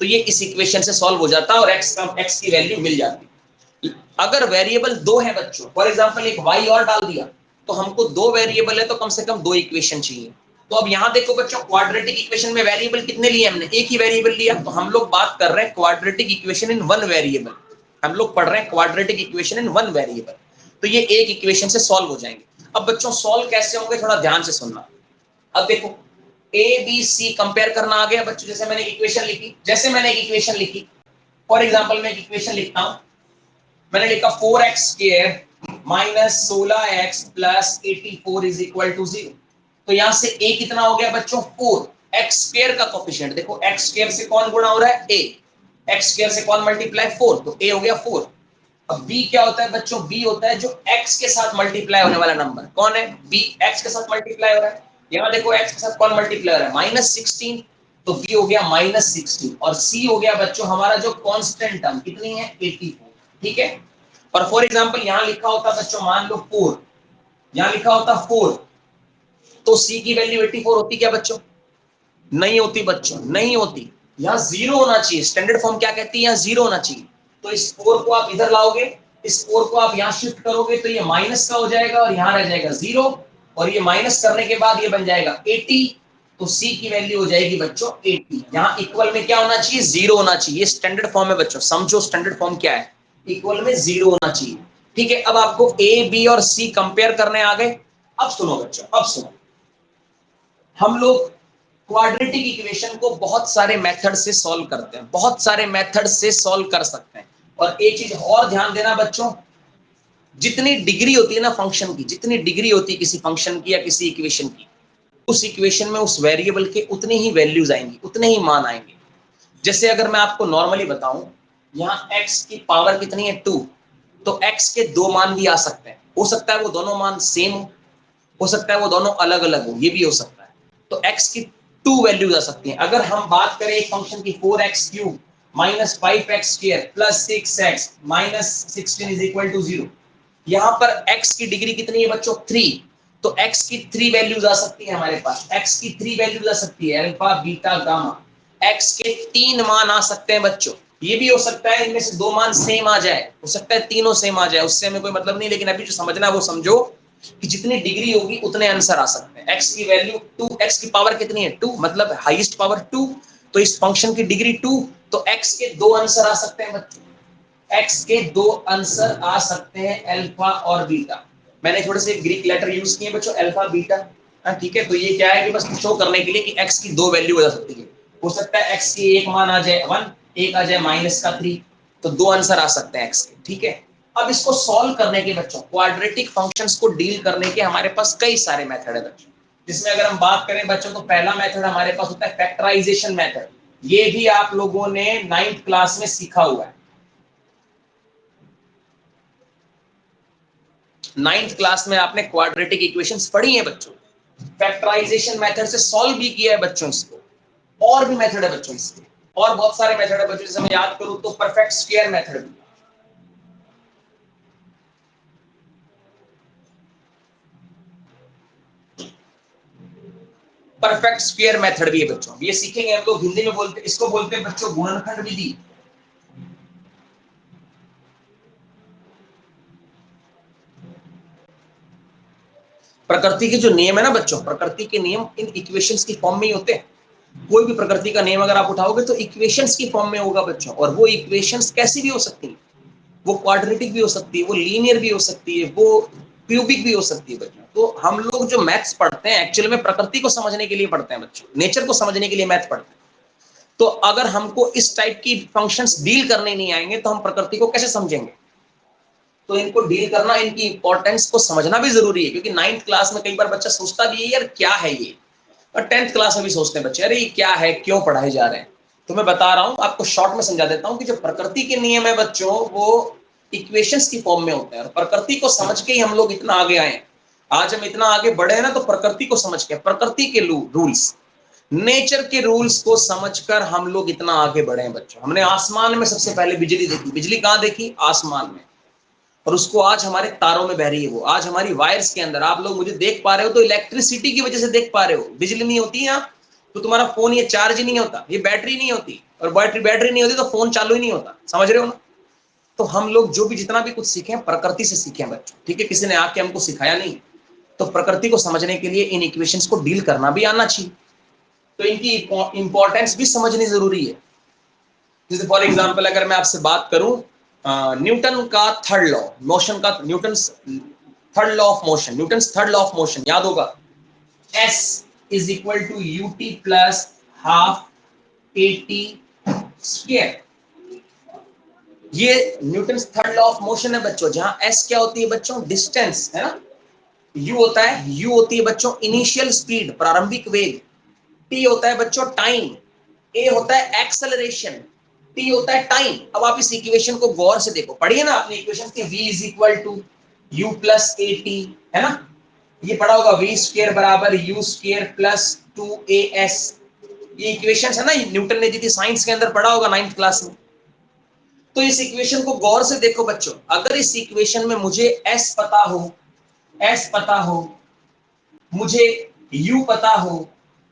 A: तो ये इस इक्वेशन से सॉल्व हो जाता और x की वैल्यू मिल जाती। अगर वेरिएबल दो है बच्चों, फॉर एग्जांपल एक y और डाल दिया, तो हमको दो वेरिएबल है तो कम से कम दो इक्वेशन चाहिए। तो अब यहाँ देखो बच्चों, क्वाड्रेटिक इक्वेशन में वेरिएबल कितने लिए हमने, एक ही वेरिएबल लिया। तो हम लोग बात कर रहे हैं quadratic equation in one variable, हम लोग पढ़ रहे हैं quadratic equation in one variable, तो ये एक इक्वेशन से सॉल्व हो जाएंगे। अब बच्चों सॉल्व कैसे होंगे, थोड़ा ध्यान से सुनना। अब देखो ए बी सी कंपेयर करना आ गया बच्चों, जैसे मैंने इक्वेशन लिखी, फॉर एग्जांपल मैं एक इक्वेशन लिखता हूं, मैंने लिखा 4x² - 16x + 84 = 0। तो यहां से a कितना हो गया बच्चों 4, x² का कोफिशिएंट देखो, x² से कौन गुणा हो रहा है a, x² से कौन मल्टीप्लाई 4, तो a हो गया 4। अब b क्या होता है बच्चों, b होता है जो x के साथ मल्टीप्लाई होने वाला नंबर, कौन है b, x के साथ मल्टीप्लाई हो रहा है। यहाँ देखो x के साथ कौन मल्टीप्लाई हो रहा है -16, तो b हो गया -16, और c हो गया बच्चों हमारा जो कांस्टेंट टर्म, कितनी है 84, ठीक है। और फॉर एग्जांपल यहां लिखा होता बच्चों, मान लो 4, यहां लिखा होता 4, तो c की वैल्यू 84 होती क्या बच्चों, नहीं होती बच्चों, नहीं होती। यहाँ 0 होना चाहिए, स्टैंडर्ड फॉर्म क्या कहती है, यहाँ 0 होना चाहिए। तो इस 4 को आप इधर लाओगे, इस 4 को आप यहाँ शिफ्ट करोगे तो ये माइनस का हो जाएगा और यहाँ रह जाएगा 0, और ये माइनस करने के बाद ये बन जाएगा 80, तो c की वैल्यू हो जाएगी बच्चों 80। यहाँ इक्वल में क्या होना चाहिए, 0 होना चाहिए, स्टैंडर्ड फॉर्म है बच्चों, समझो स्टैंडर्ड फॉर्म क्या है, इक्वल में 0 होना चाहिए। ठीक है, अब आपको ए बी और सी कंपेयर करने आ गए। अब सुनो बच्चों, अब सुनो, हम लोग क्वाड्रेटिक इक्वेशन को बहुत सारे मेथड से सॉल्व करते हैं, बहुत सारे मेथड से सॉल्व कर सकते हैं। और एक चीज और ध्यान देना बच्चों, जितनी डिग्री होती है ना फंक्शन की, जितनी डिग्री होती है किसी फंक्शन की या किसी इक्वेशन की, उस इक्वेशन में उस वेरिएबल के उतने ही वैल्यूज आएंगी, उतने ही मान आएंगे। जैसे अगर मैं आपको नॉर्मली बताऊं, यहाँ x की पावर कितनी है 2, तो x के दो मान भी आ सकते हैं। हो सकता है वो दोनों मान सेम हो सकता है वो दोनों अलग अलग हो, ये भी हो सकता है। तो x की 2 वैल्यूज आ सकती हैं। अगर हम बात करें एक फंक्शन की 4x cube minus 5x square plus 6x minus 16 is equal to 0, यहाँ पर x की डिग्री कितनी है बच्चों 3, तो x की 3 वैल्यूज आ सकती है हमारे पास, x की 3 वैल्यूज आ सकती है, अल्फा बीटा गामा। x के 3 मान आ सकते हैं बच्चों। ये भी हो सकता है इनमें से 2 मान सेम आ जाए, हो सकता है तीनों सेम आ जाए, उससे हमें कोई मतलब नहीं, लेकिन अभी जो समझना है वो समझो कि जितनी डिग्री होगी उतने आंसर आ सकते हैं। x की वैल्यू 2, x की पावर कितनी है 2, मतलब हाईएस्ट पावर 2, तो इस फंक्शन की डिग्री 2, तो x के 2 आंसर आ सकते हैं बच्चों, x के 2 आंसर आ सकते हैं, अल्फा और बीटा। मैंने थोड़े से ग्रीक लेटर यूज किए बच्चों, अल्फा बीटा। ठीक है, तो ये क्या है कि बस शो करने के लिए कि x की 2 वैल्यू हो सकती है। हो सकता है x की एक मान आ जाए 1, एक आ जाए माइनस का 3, तो 2 आंसर आ सकते हैं x के। ठीक है, अब इसको सॉल्व करने के बच्चों, क्वाड्रेटिक फंक्शंस को डील करने के हमारे पास कई सारे मेथड है बच्चों। जिसमें अगर हम बात करें बच्चों, तो पहला मेथड हमारे पास होता है फैक्टराइजेशन मेथड। ये भी आप लोगों ने 9th क्लास में सीखा हुआ है। 9th क्लास में आपने क्वाड्रेटिक इक्वेशंस पढ़ी हैं बच्चों, फैक्टराइजेशन मेथड से सॉल्व भी किया है बच्चों इसको। और भी मेथड है बच्चों इसके, और बहुत सारे मेथड है बच्चों, जैसे मैं याद करूं तो परफेक्ट स्क्वायर मेथड भी, परफेक्ट स्क्वायर मेथड भी है बच्चों, ये सीखेंगे हम लोग। हिंदी में बोलते, इसको बोलते हैं बच्चों गुणनखंड विधि। प्रकृति के जो नियम है ना बच्चों, प्रकृति के नियम इन इक्वेशंस की फॉर्म में ही होते हैं। कोई भी प्रकृति का नियम अगर आप उठाओगे तो इक्वेशंस की फॉर्म में होगा बच्चों, और वो इक्वेशंस कैसी भी हो सकती है, वो क्वाड्रेटिक भी हो सकती है, वो लीनियर भी हो सकती है, वो क्यूबिक भी हो सकती है बच्चों। तो हम लोग जो मैथ्स पढ़ते हैं एक्चुअली में प्रकृति को समझने के लिए पढ़ते हैं बच्चों, नेचर को समझने के लिए मैथ पढ़ते हैं। तो अगर हमको इस टाइप की फंक्शंस डील करने नहीं आएंगे तो हम प्रकृति को कैसे समझेंगे। तो इनको डील करना, इनकी इंपॉर्टेंस को समझना भी जरूरी है, क्योंकि 9th क्लास में कई बार बच्चा सोचता भी है यार क्या है ये, और 10th क्लास में भी सोचते हैं बच्चे अरे ये क्या है, क्यों पढ़ाए जा रहे हैं। तो मैं बता रहा हूं आपको, शॉर्ट में समझा देता हूं कि जो प्रकृति के नियम है बच्चों, वो इक्वेशंस की फॉर्म में होते हैं, और प्रकृति को समझ के ही हम लोग इतना आगे आए। आज हम इतना आगे बढ़े हैं ना, तो प्रकृति को समझ के, प्रकृति के रूल्स, नेचर के रूल्स को समझकर हम लोग इतना आगे बढ़े हैं बच्चों। हमने आसमान में सबसे पहले बिजली देखी, बिजली कहां देखी, आसमान में, और उसको आज हमारे तारों में बह रही है, वो आज हमारी वायर्स के अंदर। आप लोग मुझे देख पा रहे हो तो इलेक्ट्रिसिटी की वजह से देख पा रहे हो, बिजली नहीं होती यहाँ तो तुम्हारा फोन ये चार्ज नहीं होता, ये बैटरी नहीं होती, और बैटरी नहीं होती तो फोन चालू ही नहीं होता, समझ रहे हो ना। तो हम लोग जो भी जितना भी कुछ सीखे हैं प्रकृति से सीखे हैं बच्चों, ठीक है, किसी ने आके हमको सिखाया नहीं। तो प्रकृति को समझने के लिए इन इक्वेशंस को डील करना भी आना चाहिए, तो इनकी इंपॉर्टेंस भी समझनी जरूरी है। जैसे फॉर एग्जाम्पल अगर मैं आपसे बात करूं, न्यूटन का थर्ड लॉ मोशन का, Newton third law of motion, Newton third law of motion याद होगा, S is equal to u t plus half a t square. ये Newton third law of motion है बच्चों, जहां S क्या होती है बच्चों, डिस्टेंस है ना, U होता है, U होती है बच्चों इनिशियल स्पीड, प्रारंभिक वेग, T होता है बच्चों टाइम, A होता है एक्सेलरेशन, T होता है टाइम। अब आप इस इक्वेशन को गौर से देखो, पढ़िए ना आपने इक्वेशन की, V is equal to U plus A T, है ना, ये पढ़ा होगा, वी स्क्वायर बराबर यू स्क्वायर प्लस 2as। ये इक्वेशन है ना, न्यूटन ने दी थी, साइंस के अंदर पढ़ा होगा 9th क्लास में। तो इस इक्वेशन को गौर से देखो बच्चों, अगर इस इक्वेशन में मुझे s पता हो, s पता हो, मुझे u पता हो,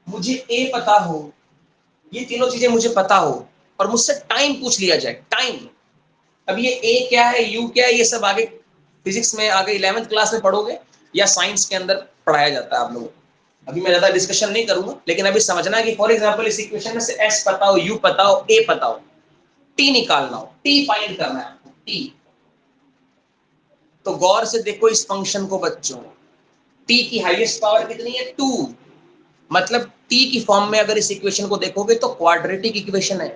A: मुझे a पता हो, ये तीनों चीजें मुझे पता हो, और मुझसे टाइम पूछ लिया जाए, टाइम। अब ये a क्या है, u क्या है, ये सब आगे फिजिक्स में आगे 11th क्लास में पढ़ोगे, या साइंस के अंदर पढ़ाया जाता है आप लोगों को। अभी मैं ज्यादा डिस्कशन नहीं करूंगा, लेकिन अभी समझना है कि फॉर एग्जांपल इस इक्वेशन में से s पता हो, u पता हो, a पता हो, t निकालना हो, t फाइंड करना है आपको, t। तो गौर से देखो इस फंक्शन को बच्चों, t की हाईएस्ट पावर कितनी है 2, मतलब t की फॉर्म में अगर इस इक्वेशन को देखोगे तो क्वाड्रेटिक इक्वेशन है।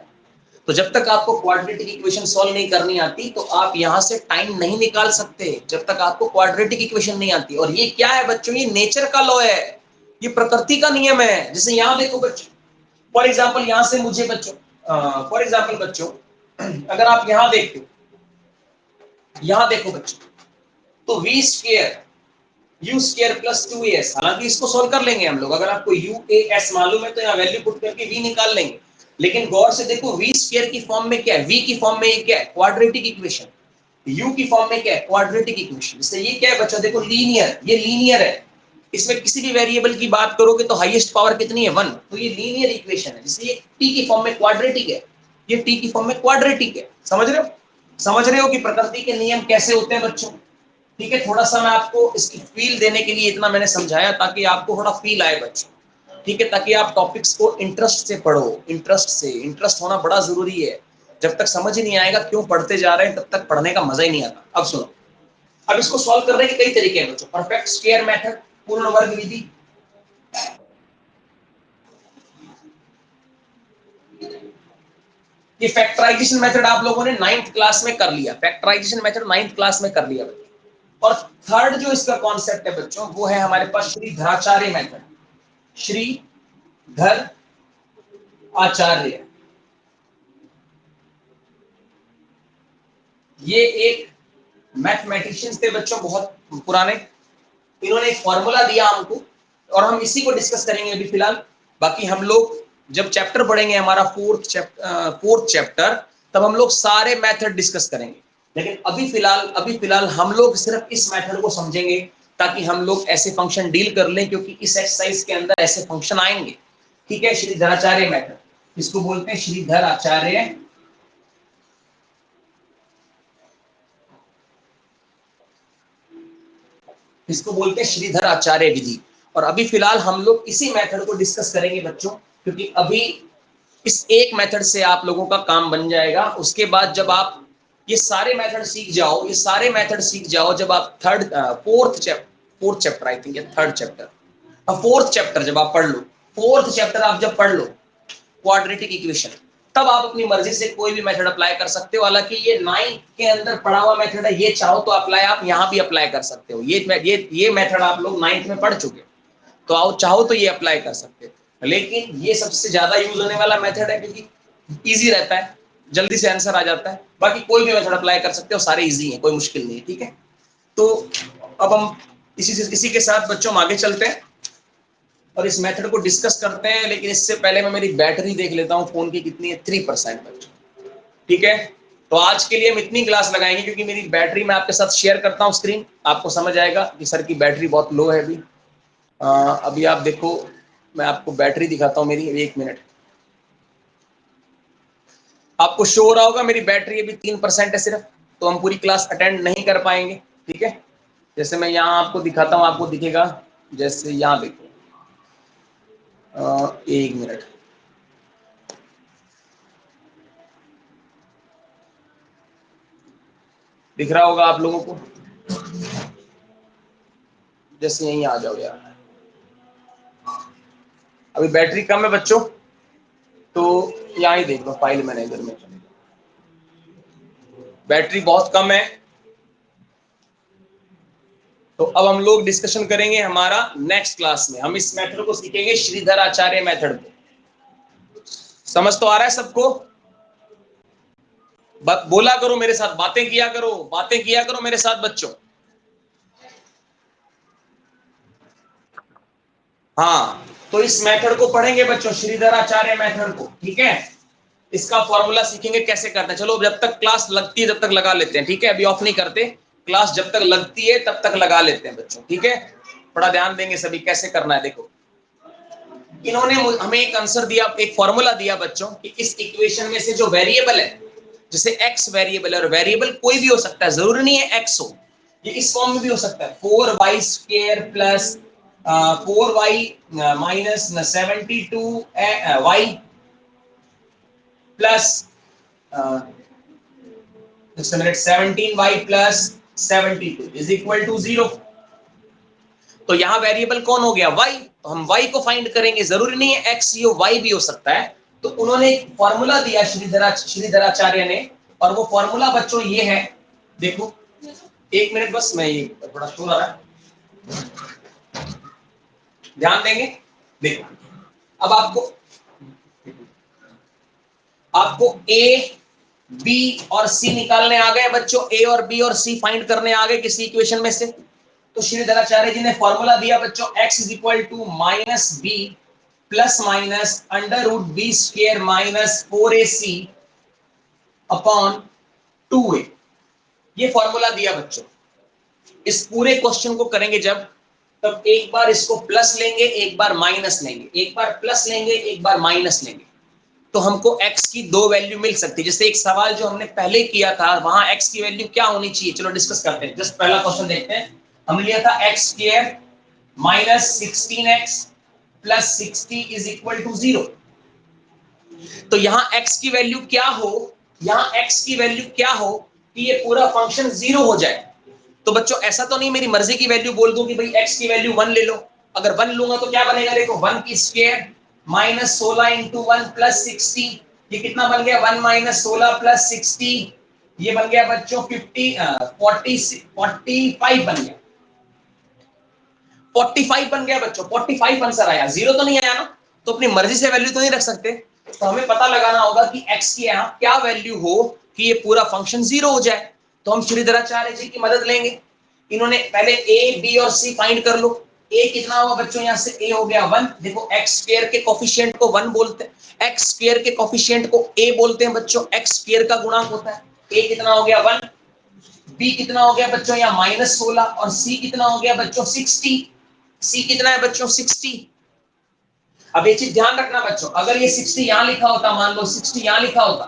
A: तो जब तक आपको क्वाड्रेटिक इक्वेशन सॉल्व नहीं करनी आती तो आप यहां से टाइम नहीं निकाल सकते, जब तक आपको क्वाड्रेटिक इक्वेशन नहीं आती। और ये क्या है बच्चों, ये नेचर का लॉ है, ये प्रकृति का नियम है। जैसे यहां देखो बच्चों, फॉर एग्जाम्पल यहां से मुझे बच्चों, फॉर एग्जाम्पल बच्चों अगर आप यहां देखो बच्चों, तो V square U square plus 2as, हालांकि इसको सोल्व कर लेंगे हम लोग, अगर आपको UAS मालूम है तो यहाँ वैल्यू पुट करके v निकाल लेंगे। लेकिन गौर से देखो वी स्क्वायर की फॉर्म में क्या है, v की फॉर्म में ये क्या है, क्वाड्रेटिक इक्वेशन, u की फॉर्म में क्या है, क्वाड्रेटिक इक्वेशन। इससे ये क्या है बच्चों, देखो लीनियर, ये लीनियर है, इसमें किसी भी वेरिएबल की बात करोगे तो हाईएस्ट पावर कितनी है 1, तो ये लीनियर इक्वेशन है। जिससे ये t की फॉर्म में क्वाड्रेटिक है, ये t की फॉर्म में क्वाड्रेटिक है। समझ रहे हो, समझ रहे हो कि प्रकृति के नियम कैसे होते हैं बच्चों। ठीक है, थोड़ा सा मैं आपको इसकी फील देने के लिए इतना मैंने समझाया ताकि आपको थोड़ा फील आए बच्चों। ठीक है, ताकि आप टॉपिक्स को इंटरेस्ट से पढ़ो, इंटरेस्ट से, इंटरेस्ट होना बड़ा जरूरी है। जब तक समझ ही नहीं आएगा क्यों पढ़ते जा रहे हैं तब तक पढ़ने का मजा ही नहीं आता। अब सुनो, अब इसको सॉल्व करने के कई तरीके हैं बच्चों। परफेक्ट स्क्वायर मेथड, पूर्ण वर्ग विधि, ये फैक्टराइजेशन मेथड आप लोगों ने 9th क्लास में कर लिया, फैक्टराइजेशन मेथड 9th क्लास में कर लिया बच्चों। और थर्ड जो इसका कॉन्सेप्ट है बच्चों वो है हमारे पास श्रीधराचार्य मेथड, श्रीधर आचार्य। ये एक मैथमेटिशियंस थे बच्चों बहुत पुराने, इन्होंने एक फॉर्मूला दिया हमको और हम इसी को डिस्कस करेंगे अभी फिलहाल। बाकी हम लोग जब चैप्टर पढ़ेंगे हमारा फोर्थ चैप्टर, तब हम लोग सारे मेथड डिस्कस करेंगे। लेकिन अभी फिलहाल हम लोग सिर्फ इस मेथड को समझेंगे ताकि हम लोग ऐसे फंक्शन डील कर लें, क्योंकि इस एक्सरसाइज के अंदर ऐसे फंक्शन आएंगे। ठीक है, श्रीधराचार्य मेथड, इसको बोलते हैं श्रीधर आचार्य, इसको बोलते हैं श्रीधर आचार्य विधि। और अभी फिलहाल हम लोग इसी मेथड को डिस्कस करेंगे बच्चों, क्योंकि अभी इस एक मेथड से आप लोगों का काम बन जाएगा। उसके बाद जब आप ये सारे मेथड सीख जाओ, ये सारे मेथड सीख जाओ, जब आप fourth chapter I think, third chapter, fourth chapter जब आप पढ़ लो, फोर्थ चैप्टर आप जब पढ़ लो क्वाड्रेटिक इक्वेशन, तब आप अपनी मर्जी से कोई भी मेथड अप्लाई कर सकते हो। हालांकि ये 9th के अंदर पढ़ा हुआ मेथड है, ये चाहो तो अप्लाई आप यहाँ भी अप्लाई कर सकते हो। ये मेथड आप लोग 9th में पढ़ चुके हो, तो आओ चाहो तो ये अप्लाई कर सकते हो। लेकिन ये सबसे ज्यादा यूज होने वाला मेथड है, क्योंकि इजी रहता है, जल्दी से आंसर आ जाता है। बाकी कोई भी मेथड अप्लाई कर सकते हो, सारे इजी हैं, कोई मुश्किल नहीं है। ठीक है, तो अब हम इसी के साथ बच्चों हम आगे चलते हैं और इस मेथड को डिस्कस करते हैं। लेकिन इससे पहले मैं मेरी बैटरी देख लेता हूँ फोन की कितनी है, 3% बच्चों। ठीक है, तो आज के लिए हम इतनी क्लास लगाएंगे, क्योंकि मेरी बैटरी मैं आपके साथ शेयर करता हूँ स्क्रीन, आपको समझ आएगा कि सर की बैटरी बहुत लो है अभी। अभी आप देखो, मैं आपको बैटरी दिखाता हूँ मेरी, 1 मिनट। आपको शो हो रहा होगा मेरी बैटरी अभी 3% है सिर्फ, तो हम पूरी क्लास अटेंड नहीं कर पाएंगे। ठीक है, जैसे मैं यहाँ आपको दिखाता हूँ, आपको दिखेगा, जैसे यहाँ देखो, 1 मिनट, दिख रहा होगा आप लोगों को, जैसे यहीं आ जाओ यार। अभी बैटरी कम है बच्चों, तो यहाँ ही देख लो, फाइल मैनेजर में चले जाओ, बैटरी बहुत कम है। तो अब हम लोग डिस्कशन करेंगे हमारा नेक्स्ट क्लास में, हम इस मेथड को सीखेंगे, श्रीधर आचार्य मेथड को। समझ तो आ रहा है सबको? बोला करो मेरे साथ, बातें किया करो, बातें किया करो मेरे साथ बच्चों। हाँ, तो इस मेथड को पढ़ेंगे बच्चों, श्रीधर आचार्य मेथड को। ठीक है, इसका फॉर्मूला सीखेंगे कैसे करते हैं। चलो जब तक क्लास लगती है जब तक लगा लेते हैं। ठीक है, अभी ऑफ नहीं करते, क्लास जब तक लगती है तब तक लगा लेते हैं बच्चों। ठीक है, थोड़ा ध्यान देंगे सभी, कैसे करना है। देखो, इन्होंने हमें एक आंसर दिया, एक फॉर्मूला दिया बच्चों कि इस इक्वेशन में से जो वेरिएबल है, जैसे एक्स वेरिएबल है, और वेरिएबल कोई भी हो सकता है, जरूरी नहीं है एक्स हो, ये इस फॉर्म में भी हो सकता है, 4y square plus 4y minus 72y plus 17y plus 72 is equal to 0। तो यहां वेरिएबल कौन हो गया? y। तो हम y को फाइंड करेंगे, जरूरी नहीं है x ही हो, y भी हो सकता है। तो उन्होंने एक फॉर्मूला दिया श्रीधराचार्य ने, और वो फॉर्मूला बच्चों ये है, देखो 1 मिनट बस, मैं ये थोड़ा शोर आ रहा है, ध्यान देंगे। देखो अब आपको a b और c निकालने आ गए बच्चों, a और b और c फाइंड करने आ गए किसी इक्वेशन में से। तो श्रीधराचार्य जी ने फॉर्मूला दिया बच्चों, x is equal to minus B plus minus under root B square minus 4ac upon 2a। ये फॉर्मूला दिया बच्चों। इस पूरे क्वेश्चन को करेंगे जब, तब एक बार इसको प्लस लेंगे, एक बार माइनस लेंगे, एक बार प्लस लेंगे, एक बार माइनस लेंगे, तो हमको x की दो वैल्यू मिल सकती है। जैसे एक सवाल जो हमने पहले किया था, वहां x की वैल्यू क्या होनी चाहिए, चलो डिस्कस करते हैं। जस्ट पहला क्वेश्चन देखते हैं। हमने लिया था x square minus 16x plus 60 is equal to 0। तो यहां x की वैल्यू क्या हो, यहां x की वैल्यू क्या हो कि ये पूरा फंक्शन 0 हो जाए। तो बच्चों ऐसा तो नहीं मेरी मर्जी की वैल्यू बोल दूं कि भाई x की वैल्यू 1 ले लो। अगर 1 लूंगा तो क्या बनेगा, देखो 1 की स्क्वायर माइनस 16 इंटू 1 प्लस 60, ये कितना बन गया, 1 माइनस 16 प्लस 60, ये बन गया बच्चों 45 बन गया, 45 बन गया बच्चों, 45 आंसर आया, 0 तो नहीं आया ना। तो अपनी मर्जी से वैल्यू तो नहीं रख सकते, तो हमें पता लगाना होगा कि x की यहाँ क्या वैल्यू हो कि ये पूरा फंक्शन 0 हो जाए। तो हम श्रीधराचार्य जी की मदद लेंगे। इन्होंने पहले a b और c फाइंड कर लो। a कितना हुआ बच्चों, यहाँ से a हो गया 1। देखो x स्क्वायर के कोफिशिएंट को 1 बोलते हैं, x स्क्वायर के कोफिशिएंट को a बोलते हैं बच्चों, x स्क्वायर का गुणांक होता है। a कितना हो गया 1, b कितना हो गया बच्चों यहाँ माइनस 16, और c कितना हो गया बच्चों 60। c कितना है बच्चों 60। अब ये चीज ध्यान रखना बच्चों, अगर ये 60 यहां लिखा होता, मान लो 60 यहां लिखा होता,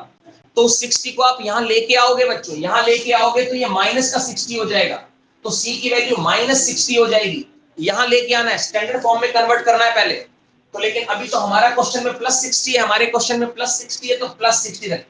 A: तो 60 को आप यहां लेके आओगे बच्चों, यहां लेके आओगे तो ये माइनस का 60 हो जाएगा, तो c की वैल्यू माइनस 60 हो जाएगी। यहां लेके आना है, स्टैंडर्ड फॉर्म में कन्वर्ट करना है पहले। तो लेकिन अभी तो हमारा क्वेश्चन में प्लस 60 है, हमारे क्वेश्चन में प्लस 60 है, तो प्लस 60 रखते हैं।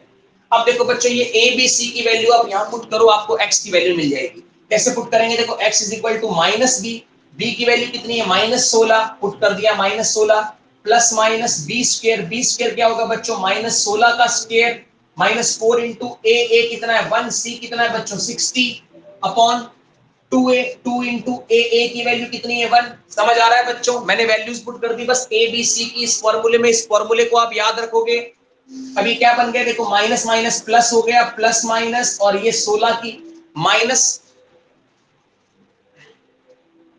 A: अब देखो बच्चों, ये a b c की वैल्यू आप यहां पुट करो, आपको x की वैल्यू मिल जाएगी। कैसे पुट करेंगे, देखो x is equal to minus B, B की वैल्यू कितनी है माइनस 16, पुट कर दिया minus 16, plus minus B square क्या होगा बच्चों माइनस 16 का स्क्वायर माइनस 4 इंटू ए कितना है 1, सी कितना है बच्चों 60 अपॉन 2a, 2 इंटू ए की वैल्यू कितनी है 1। समझ आ रहा है बच्चों, मैंने वैल्यूज पुट कर दी बस ए बी सी की इस फॉर्मूले में। इस फॉर्मूले को आप याद रखोगे। अभी क्या बन गया देखो, माइनस माइनस प्लस हो गया, प्लस माइनस, और ये 16 की माइनस,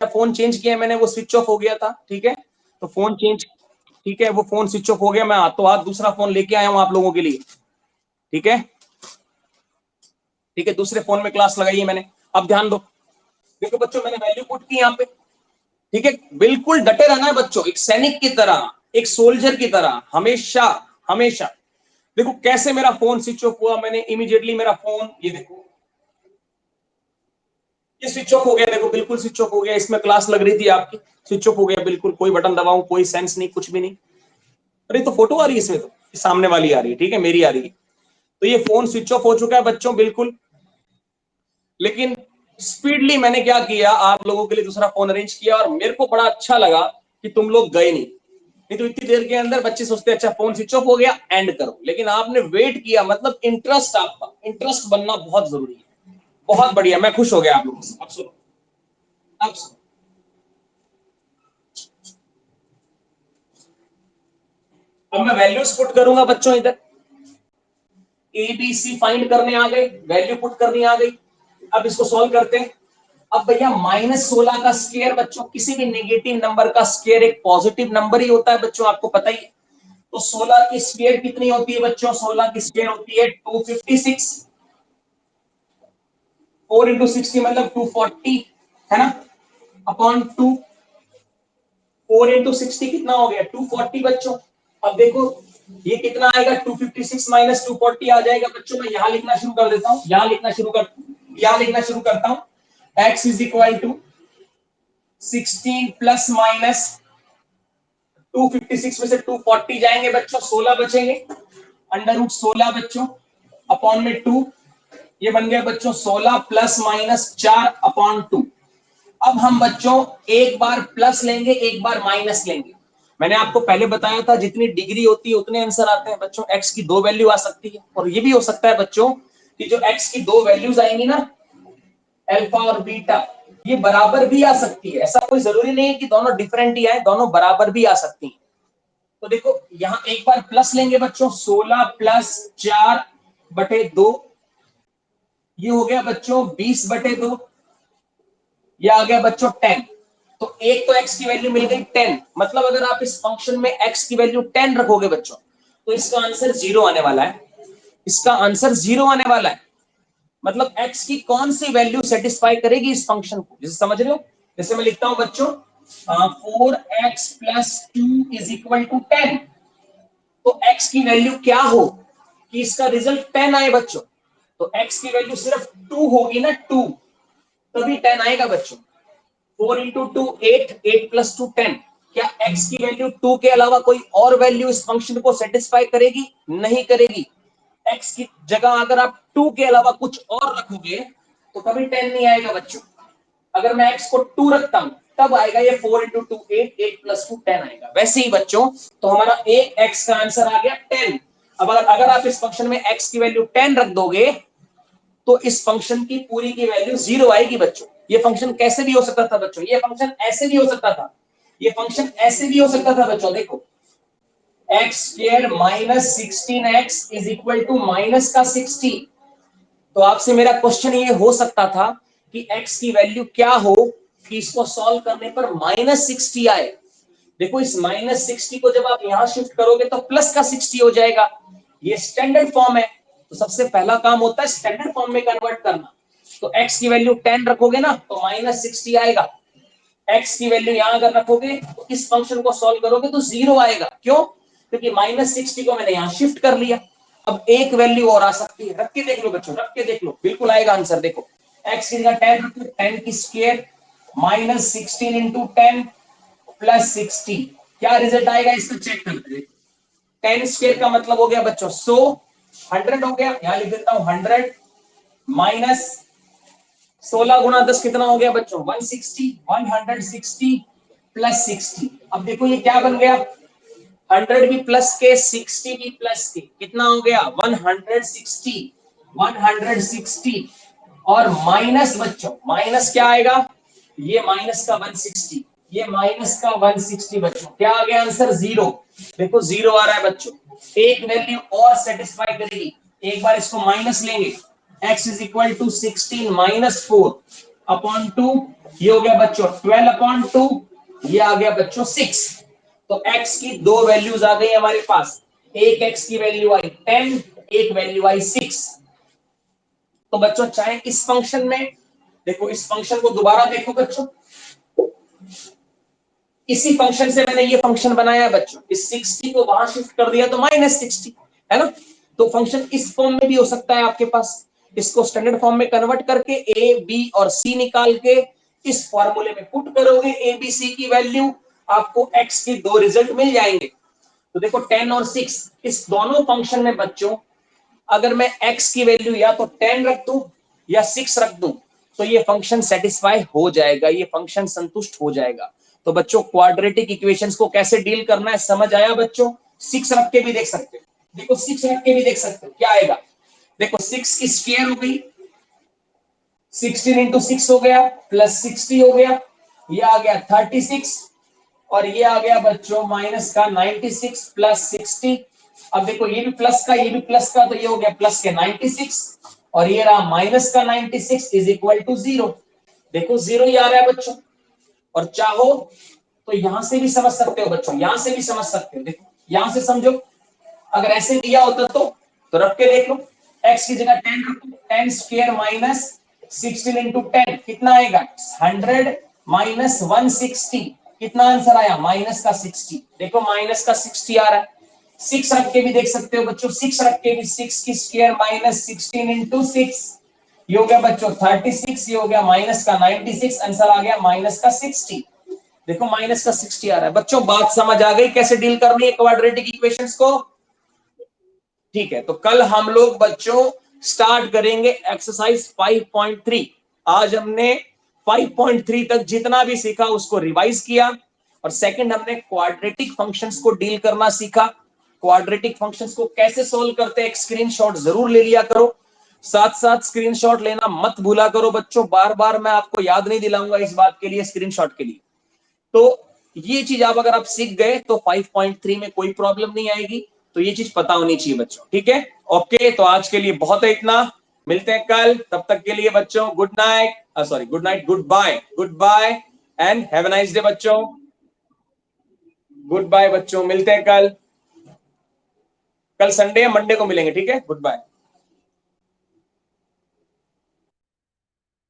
A: फोन चेंज किया मैंने, वो स्विच ऑफ हो गया था, ठीक है, तो फोन चेंज, ठीक है, वो फोन स्विच ऑफ हो गया, मैं हाथों हाथ दूसरा फोन लेके आया हूं आप लोगों के लिए, ठीक है, ठीक है, दूसरे फोन में क्लास लगाई है मैंने। अब ध्यान दो, देखो बच्चों मैंने वैल्यू पुट की यहाँ पे, ठीक है, बिल्कुल डटे रहना है बच्चों, एक सैनिक की तरह, एक सोल्जर की तरह, हमेशा हमेशा। देखो कैसे मेरा फोन स्विच ऑफ हुआ, मैंने इमीडिएटली मेरा फोन, ये देखो ये स्विच ऑफ हो गया, देखो बिल्कुल स्विच ऑफ हो गया, इसमें क्लास लग रही थी आपकी, स्विच ऑफ हो गया बिल्कुल, कोई बटन दबाऊं कोई सेंस नहीं, कुछ भी नहीं। अरे तो फोटो आ रही है इसमें, तो सामने वाली आ रही है, ठीक है, मेरी आ रही है। तो ये फोन स्विच ऑफ हो चुका है बच्चों बिल्कुल, लेकिन स्पीडली मैंने क्या किया, आप लोगों के लिए दूसरा फोन अरेंज किया, और मेरे को बड़ा अच्छा लगा कि तुम लोग गए नहीं तो इतनी देर के अंदर बच्चे सोचते अच्छा फोन स्विच ऑफ हो गया एंड करो, लेकिन आपने वेट किया, मतलब इंटरेस्ट, आपका इंटरेस्ट बनना बहुत जरूरी है। बहुत बढ़िया, मैं खुश हो गया आप लोगों से। अब सुनो, अब सुनो, अब मैं वैल्यूज पुट करूंगा बच्चों, इधर ए बी सी फाइंड करने आ गए, वैल्यू पुट करनी आ गई। अब इसको सॉल्व करते हैं। अब भैया माइनस 16 का स्क्वायर बच्चों, किसी भी नेगेटिव नंबर का स्क्वायर एक पॉजिटिव नंबर ही होता है बच्चों, आपको पता ही है। तो 16 की स्क्वायर कितनी होती है बच्चों, 16 की स्क्वायर होती है 256, 4 इंटू 60 मतलब 240, है ना, अपॉन 2, 4 इंटू 60 कितना हो गया 240 बच्चों। अब देखो ये कितना आएगा, 256 माइनस 240 आ जाएगा बच्चों। मैं यहां लिखना शुरू कर देता हूं, यहां लिखना शुरू करता हूं, x is equal to 16 plus minus 256 में से 240 जाएंगे बच्चों, 16 बचेंगे, अंडर रूट 16 बच्चों अपॉन में 2, ये बन गया बच्चों 16 प्लस माइनस 4/2। अब हम बच्चों एक बार प्लस लेंगे, एक बार माइनस लेंगे। मैंने आपको पहले बताया था जितनी डिग्री होती है उतने आंसर आते हैं बच्चों। एक्स की दो वैल्यू आ सकती है, और ये भी हो सकता है बच्चों कि जो एक्स की दो वैल्यूज आएंगी ना, अल्फा और बीटा, ये बराबर भी आ सकती है। ऐसा कोई जरूरी नहीं है कि दोनों डिफरेंट ही आए, दोनों बराबर भी आ सकती है। तो देखो यहां एक बार प्लस लेंगे बच्चों, 16 प्लस 4/2, ये हो गया बच्चों 20/2, ये आ गया बच्चों 10। तो एक तो x की वैल्यू मिल गई 10, मतलब अगर आप इस फंक्शन में x की वैल्यू 10 रखोगे बच्चों, तो इसका आंसर 0 आने वाला है। इसका आंसर 0 आने वाला है। मतलब x की कौन सी वैल्यू सेटिस्फाई करेगी इस फंक्शन को, जैसे समझ रहे हो। जैसे मैं लिखता हूं बच्चों 4x + 2 = 10। तो x की वैल्यू क्या हो कि इसका रिजल्ट 10 आए बच्चों। तो x की वैल्यू सिर्फ 2 होगी ना, 2, तभी 10 आएगा बच्चों। 4 × 2 8, 8 + 2 10। क्या x की वैल्यू 2 के अलावा कोई और वैल्यू इस फंक्शन को सेटिस्फाई करेगी? नहीं करेगी। x की जगह अगर आप 2 के अलावा कुछ और रखोगे तो कभी 10 नहीं आएगा बच्चों। अगर मैं x को 2 रखता हूं तब आएगा ये 4 × 2 8, 8 + 2 10 आएगा। वैसे ही बच्चों, तो हमारा एक x का आंसर आ गया 10। अब अगर आप इस फंक्शन में x की वैल्यू 10 रख दोगे तो इस फंक्शन की पूरी की वैल्यू 0 आएगी बच्चों। ये फंक्शन कैसे भी हो सकता था बच्चों, ये फंक्शन ऐसे भी हो सकता था, ये फंक्शन ऐसे भी हो सकता था बच्चों। देखो x² - 16x -60। तो आपसे मेरा क्वेश्चन ये हो सकता था कि x की वैल्यू क्या हो कि इसको सॉल्व करने पर -60 आए। देखो इस -60 को जब आप यहां शिफ्ट करोगे तो प्लस का 60 हो जाएगा। ये स्टैंडर्ड फॉर्म है, तो सबसे पहला काम होता है स्टैंडर्ड फॉर्म में कन्वर्ट करना। तो x की वैल्यू 10 रखोगे ना तो -60 आएगा। x की वैल्यू यहां अगर रखोगे तो इस फंक्शन को सॉल्व करोगे तो 0 आएगा। क्यों? क्योंकि -60 को मैंने यहां शिफ्ट कर लिया। अब एक वैल्यू और आ सकती है, रख के देख लो बच्चों, रख के देख लो, बिल्कुल आएगा आंसर। देखो x की जगह 10 रखो, 10 की स्क्वायर -16 × 10 + 60, क्या रिजल्ट आएगा इसका चेक करते हैं। 10 स्क्वायर का मतलब हो गया बच्चों 100, 100 हो गया, यहां लिख देता हूं 100 माइनस 16 × 10 कितना हो गया बच्चों 160, 160 + 60। अब देखो ये क्या बन गया, 100 भी प्लस के 60 भी प्लस के, कितना हो गया 160, 160 और माइनस बच्चों, माइनस क्या आएगा, ये माइनस का 160, ये माइनस का 160 बच्चों, क्या आ गया आंसर 0। देखो 0 आ रहा है बच्चों। एक वैल्यू और सेटिस्फाई करेगी, एक बार इसको माइनस लेंगे, x = 16 - 4/2, ये हो गया बच्चों 12/2, ये आ गया बच्चों 6। तो x की दो वैल्यूज आ गई हमारे पास, एक x की वैल्यू आई 10, एक वैल्यू आई 6। तो बच्चों चाहे इस फंक्शन में देखो, इस फंक्शन को दोबारा देखो बच्चों, इसी फंक्शन से मैंने ये फंक्शन बनाया बच्चों, इस 60 को वहां शिफ्ट कर दिया तो -60 है ना। तो फंक्शन इस फॉर्म में भी हो सकता है आपके पास। इसको स्टैंडर्ड फॉर्म में कन्वर्ट करके a, b और c निकाल के इस फॉर्मूले में पुट करोगे a, b, c की वैल्यू, आपको x के दो रिजल्ट मिल जाएंगे। तो देखो 10 और 6, इस दोनों फंक्शन में बच्चों अगर मैं x की वैल्यू या तो 10 रख दूं या 6 रख दूं तो ये फंक्शन सेटिस्फाई हो जाएगा, ये फंक्शन संतुष्ट हो जाएगा। तो बच्चों क्वाड्रेटिक इक्वेशंस को कैसे डील करना है समझ आया बच्चों। 6 रख के भी देख सकते हो, देखो 6 रख के भी देख सकते हो क्या आएगा। देखो 6 की स्क्वायर हो गई, 16 × 6 हो गया प्लस 60 हो गया, ये आ गया 36 और ये आ गया बच्चों माइनस का 96 प्लस 60। अब देखो ये भी प्लस का, ये भी प्लस का, तो ये हो गया प्लस के 96 और ये रहा माइनस का 96 = 0। देखो 0 ही आ रहा है बच्चों। और चाहो तो यहां से भी समझ सकते हो बच्चों, यहां से भी समझ सकते हो। देखो यहां से समझो, अगर ऐसे दिया होता तो रख के देख लो, x की जगह 10 रखो, 10² - 16 × 10 कितना आएगा 100 - 160, कितना आंसर आया माइनस का 60। देखो माइनस का 60 आ रहा है। 6 रख के भी देख सकते हो बच्चों, 6 रख के भी 6 की स्क्वायर -16 × 6, ये हो गया बच्चों 36, ये हो गया माइनस का 96, आंसर आ गया माइनस का 60। देखो माइनस का 60 आ रहा है बच्चों। बात समझ आ गई कैसे डील करनी है क्वाड्रेटिक इक्वेशंस को? ठीक है, तो कल हम लोग बच्चों स्टार्ट करेंगे एक्सरसाइज 5.3। आज हमने 5.3 तक जितना भी सीखा उसको रिवाइज किया, और सेकंड हमने क्वाड्रेटिक फंक्शंस को डील करना सीखा। क्वाड्रेटिक फंक्शंस को कैसे सोल्व करते हैं, एक स्क्रीनशॉट जरूर ले लिया करो। साथ साथ स्क्रीनशॉट लेना मत भूला करो बच्चों, बार बार मैं आपको याद नहीं दिलाऊंगा इस बात के लिए, स्क्रीनशॉट के लिए। तो ये चीज आप अगर आप सीख गए तो 5.3 में कोई प्रॉब्लम नहीं आएगी। तो ये चीज पता होनी चाहिए बच्चों, ठीक है। ओके, तो आज के लिए बहुत है इतना, मिलते हैं कल। तब तक के लिए बच्चों good night, sorry good night, goodbye and have a nice day बच्चों। गुड बाय बच्चों, मिलते हैं कल। कल संडे है, मंडे को मिलेंगे, ठीक है। Good bye.